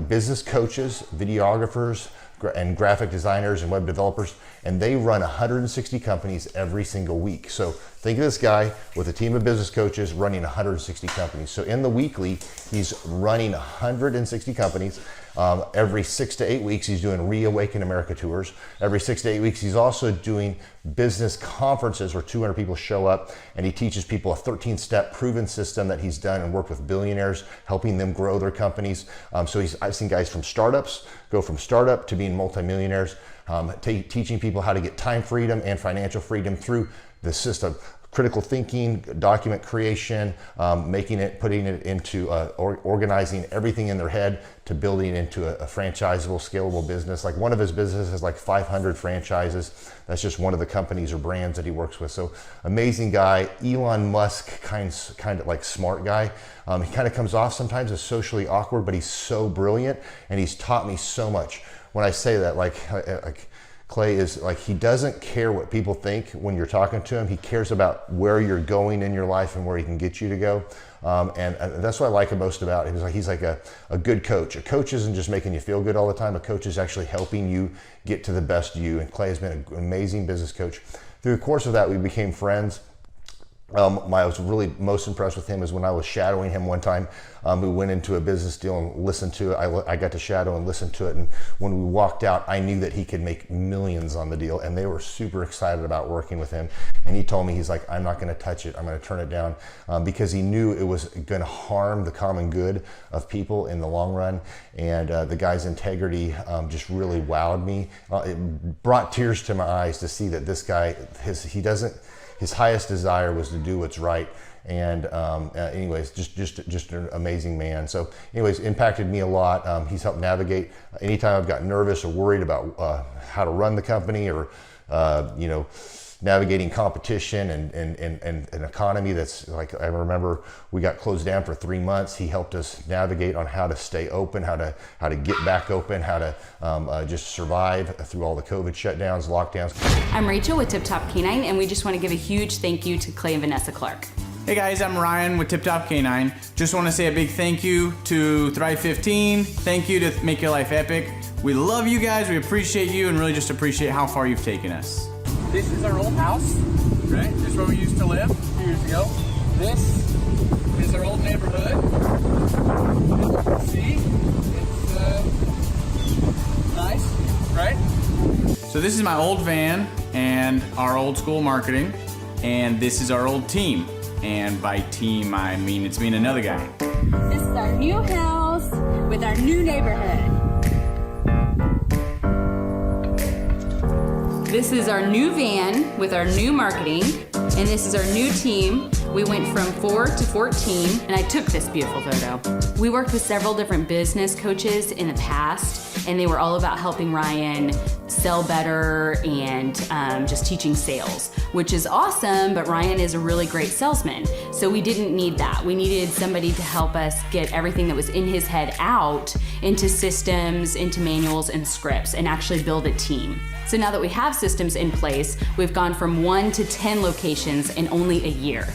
business coaches, videographers, and graphic designers and web developers, and they run 160 companies every single week. So think of this guy with a team of business coaches running 160 companies. So in the weekly, he's running 160 companies. Every 6 to 8 weeks, he's doing Reawaken America tours. Every 6 to 8 weeks, he's also doing business conferences where 200 people show up, and he teaches people a 13-step proven system that he's done and worked with billionaires, helping them grow their companies. So I've seen guys from startups go from startup to being multimillionaires, teaching people how to get time freedom and financial freedom through the system. Critical thinking, document creation, putting it into organizing everything in their head to building into a franchisable, scalable business. Like one of his businesses has like 500 franchises. That's just one of the companies or brands that he works with. So amazing guy. Elon Musk kind of like smart guy. He kind of comes off sometimes as socially awkward, but he's so brilliant, and he's taught me so much. When I say that, like Clay is like, he doesn't care what people think when you're talking to him. He cares about where you're going in your life and where he can get you to go. And that's what I like most about him. He's like a good coach. A coach isn't just making you feel good all the time. A coach is actually helping you get to the best you. And Clay has been an amazing business coach. Through the course of that, we became friends. I was really most impressed with him is when I was shadowing him one time. We went into a business deal and listened to it. I got to shadow and listen to it. And when we walked out, I knew that he could make millions on the deal. And they were super excited about working with him. And he told me, he's like, I'm not going to touch it. I'm going to turn it down, because he knew it was going to harm the common good of people in the long run. And the guy's integrity just really wowed me. It brought tears to my eyes to see that this guy, his highest desire was to do what's right. And anyways, just an amazing man. So anyways, impacted me a lot. He's helped navigate anytime I've got nervous or worried about how to run the company, or navigating competition and an economy that's like, I remember we got closed down for 3 months. He helped us navigate on how to stay open, how to get back open, how to just survive through all the COVID shutdowns, lockdowns. I'm Rachel with Tip Top Canine, and we just want to give a huge thank you to Clay and Vanessa Clark. Hey guys, I'm Ryan with Tip Top Canine. Just want to say a big thank you to Thrive 15. Thank you to Make Your Life Epic. We love you guys, we appreciate you, and really just appreciate how far you've taken us. This is our old house, right? This is where we used to live a few years ago. This is our old neighborhood. As you can see, it's nice, right? So this is my old van and our old school marketing, and this is our old team. And by team, I mean it's me and another guy. This is our new house with our new neighborhood. This is our new van with our new marketing, and this is our new team. We went from 4 to 14, and I took this beautiful photo. We worked with several different business coaches in the past, and they were all about helping Ryan sell better and just teaching sales, which is awesome, but Ryan is a really great salesman. So we didn't need that. We needed somebody to help us get everything that was in his head out into systems, into manuals and scripts, and actually build a team. So now that we have systems in place, we've gone from 1 to 10 locations in only a year.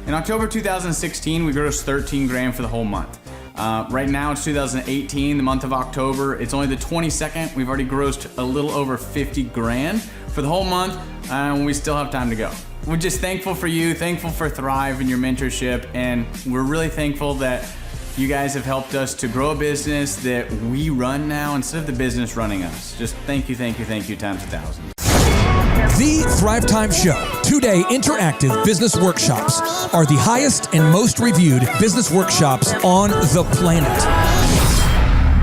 In October 2016, we grossed 13 grand for the whole month. Right now it's 2018, the month of October. It's only the 22nd. We've already grossed a little over 50 grand for the whole month, and we still have time to go. We're just thankful for you, thankful for Thrive and your mentorship, and we're really thankful that you guys have helped us to grow a business that we run now instead of the business running us. Just thank you times 1,000. The Thrive Time Show 2-day interactive business workshops are the highest and most reviewed business workshops on the planet.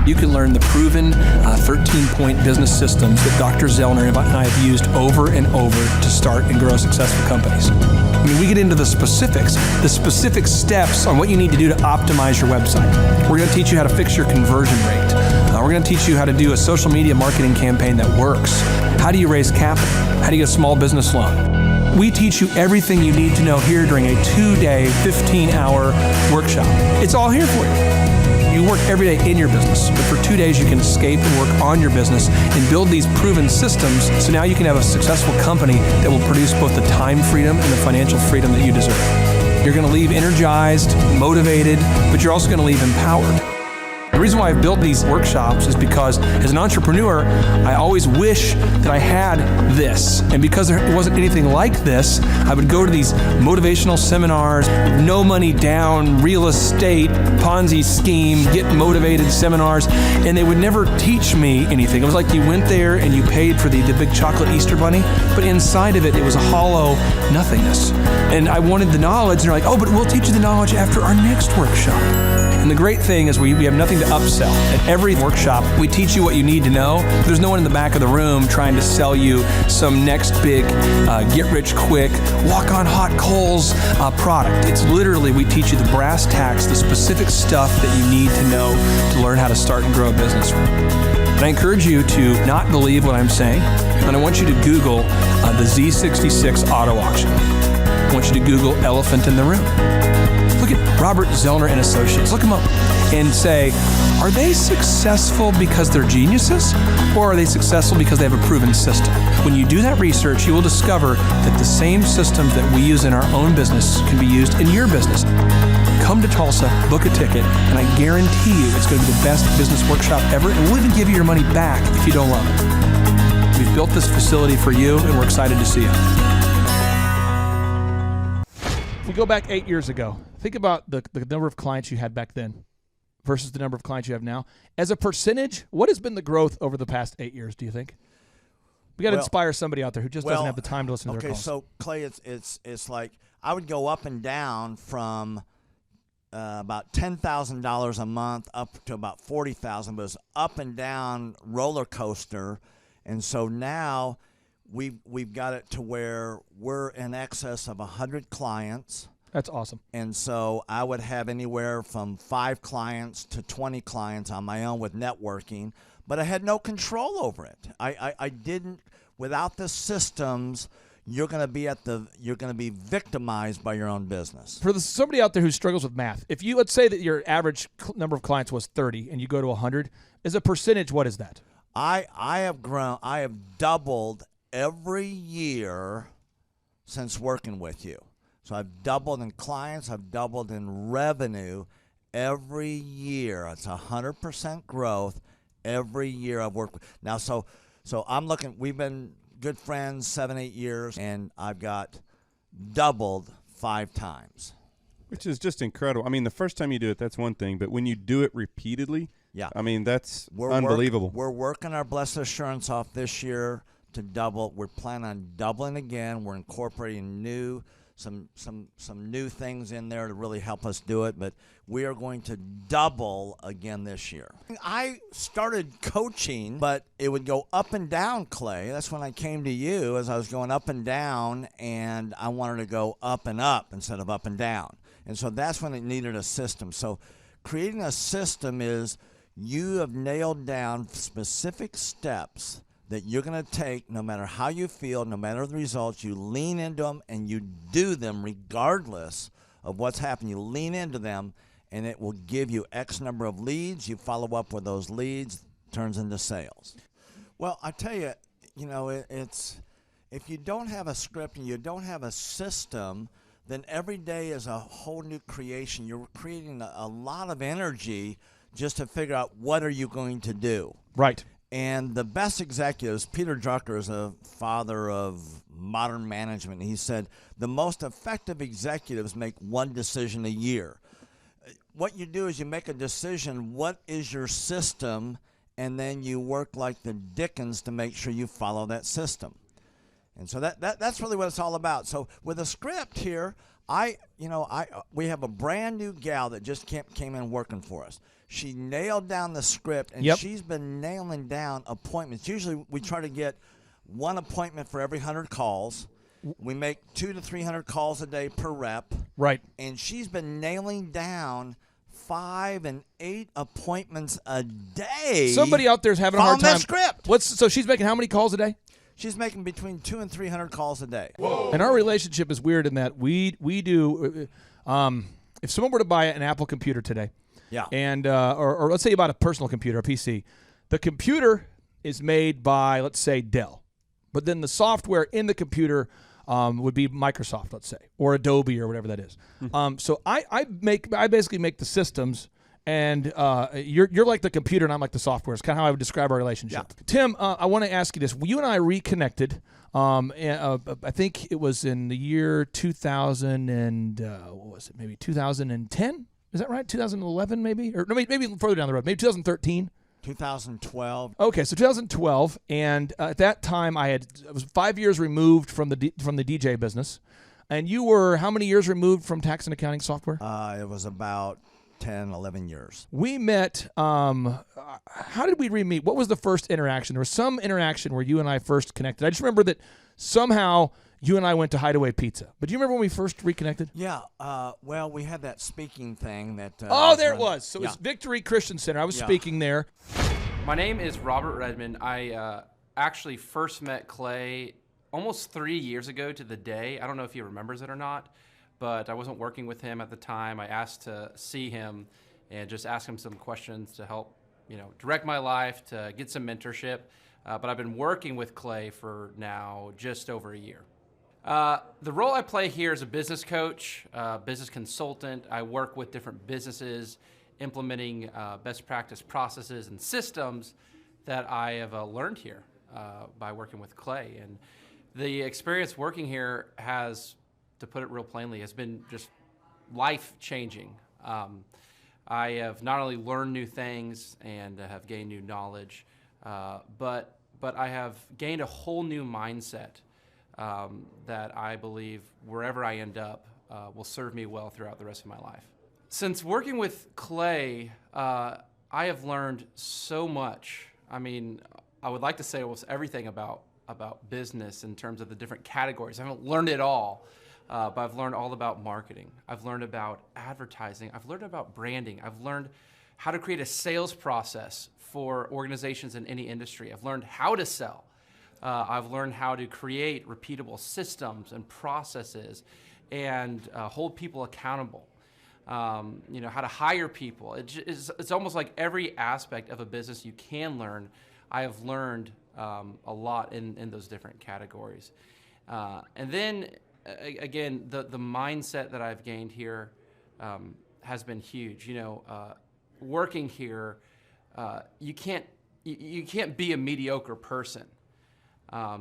You can learn the proven 13-point business systems that Dr. Zellner and I have used over and over to start and grow successful companies. I mean, we get into the specific steps on what you need to do to optimize your website. We're going to teach you how to fix your conversion rate. We're going to teach you how to do a social media marketing campaign that works. How do you raise capital? How do you get a small business loan? We teach you everything you need to know here during a 2-day, 15-hour workshop. It's all here for you. You work every day in your business, but for 2 days you can escape and work on your business and build these proven systems so now you can have a successful company that will produce both the time freedom and the financial freedom that you deserve. You're going to leave energized, motivated, but you're also going to leave empowered. The reason why I've built these workshops is because as an entrepreneur, I always wish that I had this. And because there wasn't anything like this, I would go to these motivational seminars, no money down, real estate, Ponzi scheme, get motivated seminars, and they would never teach me anything. It was like you went there and you paid for the big chocolate Easter bunny, but inside of it, it was a hollow nothingness. And I wanted the knowledge, and they're like, oh, but we'll teach you the knowledge after our next workshop. And the great thing is we have nothing to upsell. At every workshop, we teach you what you need to know. There's no one in the back of the room trying to sell you some next big get-rich-quick, walk-on-hot coals product. It's literally, we teach you the brass tacks, the specific stuff that you need to know to learn how to start and grow a business. And I encourage you to not believe what I'm saying, and I want you to Google the Z66 auto auction. I want you to Google elephant in the room. Look at Robert Zellner and Associates. Look them up and say, are they successful because they're geniuses, or are they successful because they have a proven system? When you do that research, you will discover that the same systems that we use in our own business can be used in your business. Come to Tulsa, book a ticket, and I guarantee you it's going to be the best business workshop ever, and we'll even give you your money back if you don't love it. We've built this facility for you, and we're excited to see you. If we go back 8 years ago, think about the number of clients you had back then versus the number of clients you have now. As a percentage, what has been the growth over the past 8 years, do you think? We got to inspire somebody out there who just doesn't have the time to listen to their calls. Okay, so Clay, it's like I would go up and down from about $10,000 a month up to about $40,000, but it's up and down roller coaster, and so now we've got it to where we're in excess of 100 clients. That's awesome. And so I would have anywhere from 5 clients to 20 clients on my own with networking, but I had no control over it. I didn't. Without the systems, you're going to be victimized by your own business. For somebody out there who struggles with math, if you, let's say that your average number of clients was 30 and you go to 100, as a percentage, what is that? I have doubled every year since working with you. So I've doubled in clients, I've doubled in revenue every year. It's 100% growth every year I've worked with. Now, so I'm looking, we've been good friends 7-8 years, and I've got doubled 5 times. Which is just incredible. I mean, the first time you do it, that's one thing, but when you do it repeatedly, yeah, I mean, that's unbelievable. We're working our Blessed Assurance off this year to double. We're planning on doubling again. We're incorporating some new things in there to really help us do it, but we are going to double again this year. I started coaching, but it would go up and down, Clay. That's when I came to you, as I was going up and down, and I wanted to go up and up instead of up and down. And so that's when it needed a system. So creating a system is you have nailed down specific steps that you're going to take no matter how you feel, no matter the results. You lean into them and you do them regardless of what's happening. You lean into them, and it will give you X number of leads. You follow up with those leads, turns into sales. Well, I tell you, it's if you don't have a script and you don't have a system, then every day is a whole new creation. You're creating a lot of energy just to figure out what are you going to do. Right. And the best executives, Peter Drucker is a father of modern management. He said the most effective executives make one decision a year. What you do is you make a decision, what is your system, and then you work like the Dickens to make sure you follow that system. And so that's really what it's all about. So with a script here, we have a brand new gal that just came in working for us. She nailed down the script, and she's been nailing down appointments. Usually we try to get one appointment for every 100 calls. We make 200 to 300 calls a day per rep. Right. And she's been nailing down 5 and 8 appointments a day. Somebody out there's having a hard time. That script. So she's making how many calls a day? She's making between 200 and 300 calls a day. Whoa. And our relationship is weird in that we do. If someone were to buy an Apple computer today, yeah, and or let's say you bought a personal computer, a PC, the computer is made by, let's say, Dell, but then the software in the computer would be Microsoft, let's say, or Adobe or whatever that is. So I basically make the systems. And you're like the computer, and I'm like the software. It's kind of how I would describe our relationship. Yeah. Tim, I want to ask you this. You and I reconnected. I think it was in the year 2000 and what was it? Maybe 2010. Is that right? 2011, maybe, or no, maybe further down the road. Maybe 2013. 2012. Okay, so 2012, and at that time I was 5 years removed from the DJ business, and you were how many years removed from tax and accounting software? It was about 10, 11 years. We met, how did we re-meet? What was the first interaction? There was some interaction where you and I first connected. I just remember that somehow you and I went to Hideaway Pizza. But do you remember when we first reconnected? Yeah, well, we had that speaking thing that... there it was. So it was Victory Christian Center. I was speaking there. My name is Robert Redmond. I actually first met Clay almost 3 years ago to the day. I don't know if he remembers it or not, but I wasn't working with him at the time. I asked to see him and just ask him some questions to help, direct my life, to get some mentorship. But I've been working with Clay for now just over a year. The role I play here is a business coach, business consultant. I work with different businesses, implementing best practice processes and systems that I have learned here by working with Clay. And the experience working here has, to put it real plainly, has been just life-changing. I have not only learned new things and have gained new knowledge, but I have gained a whole new mindset that I believe wherever I end up will serve me well throughout the rest of my life. Since working with Clay, I have learned so much. I mean, I would like to say almost everything about business in terms of the different categories. I haven't learned it all. But I've learned all about marketing. I've learned about advertising. I've learned about branding. I've learned how to create a sales process for organizations in any industry. I've learned how to sell. I've learned how to create repeatable systems and processes and hold people accountable. How to hire people. It's almost like every aspect of a business you can learn. I have learned a lot in those different categories. And then again, the mindset that I've gained here has been huge. You know, working here, you can't be a mediocre person.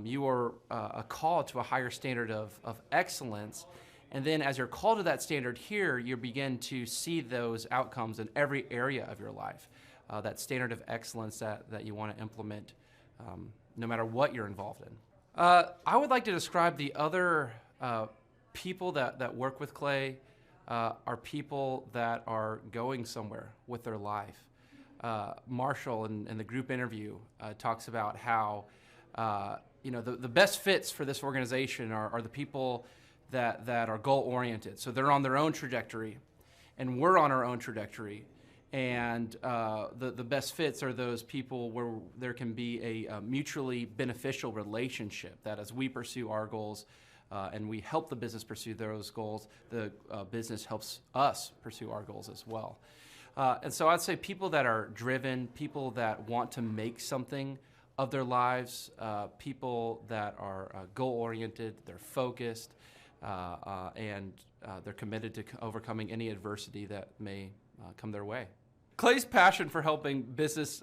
You are a call to a higher standard of excellence. And then as you're called to that standard here, you begin to see those outcomes in every area of your life. That standard of excellence that you want to implement no matter what you're involved in. I would like to describe the other people that work with Clay are people that are going somewhere with their life. Marshall in the group interview talks about how you know, the best fits for this organization are the people that are goal-oriented. So they're on their own trajectory, and we're on our own trajectory. And the best fits are those people where there can be a mutually beneficial relationship, that as we pursue our goals and we help the business pursue those goals, the business helps us pursue our goals as well. And so I'd say people that are driven, people that want to make something of their lives, people that are goal-oriented, they're focused, and they're committed to overcoming any adversity that may come their way. Clay's passion for helping business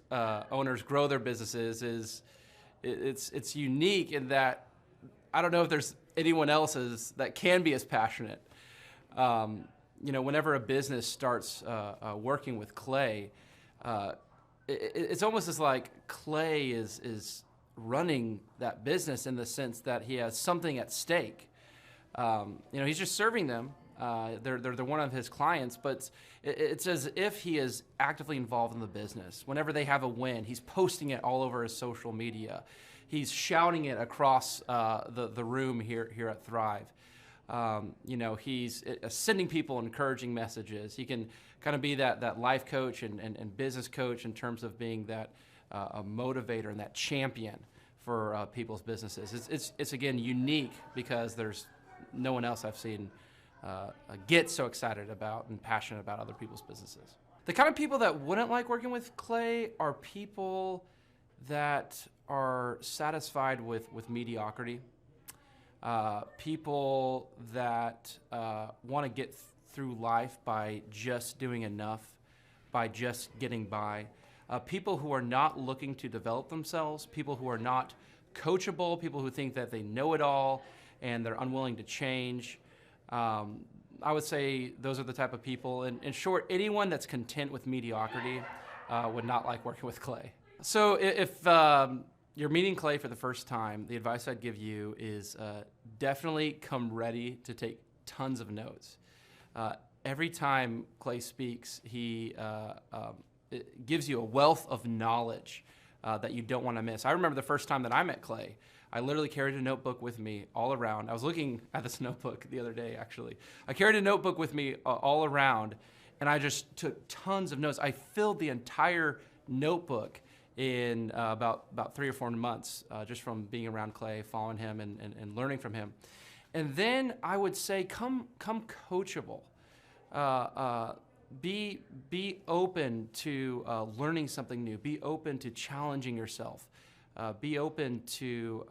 owners grow their businesses it's unique in that I don't know if there's anyone else that can be as passionate. You know, whenever a business starts working with Clay, it's almost as like Clay is running that business in the sense that he has something at stake. You know, he's just serving them. They're one of his clients, but it's as if he is actively involved in the business. Whenever they have a win, he's posting it all over his social media. He's shouting it across the room here at Thrive. You know, he's sending people encouraging messages. He can kind of be that life coach and business coach in terms of being that a motivator and that champion for people's businesses. It's again unique because there's no one else I've seen get so excited about and passionate about other people's businesses. The kind of people that wouldn't like working with Clay are people that are satisfied with mediocrity. People that want to get through life by just doing enough, by just getting by. People who are not looking to develop themselves, people who are not coachable, people who think that they know it all and they're unwilling to change. I would say those are the type of people. In short, anyone that's content with mediocrity would not like working with Clay. So if you're meeting Clay for the first time, the advice I'd give you is definitely come ready to take tons of notes. Every time Clay speaks, he it gives you a wealth of knowledge that you don't want to miss. I remember the first time that I met Clay, I literally carried a notebook with me all around. I was looking at this notebook the other day, actually. I carried a notebook with me all around, and I just took tons of notes. I filled the entire notebook in about 3 or 4 months, just from being around Clay, following him, and learning from him. And then I would say, come coachable. Be open to learning something new. Be open to challenging yourself. Be open to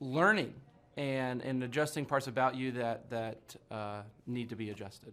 learning and adjusting parts about you that need to be adjusted.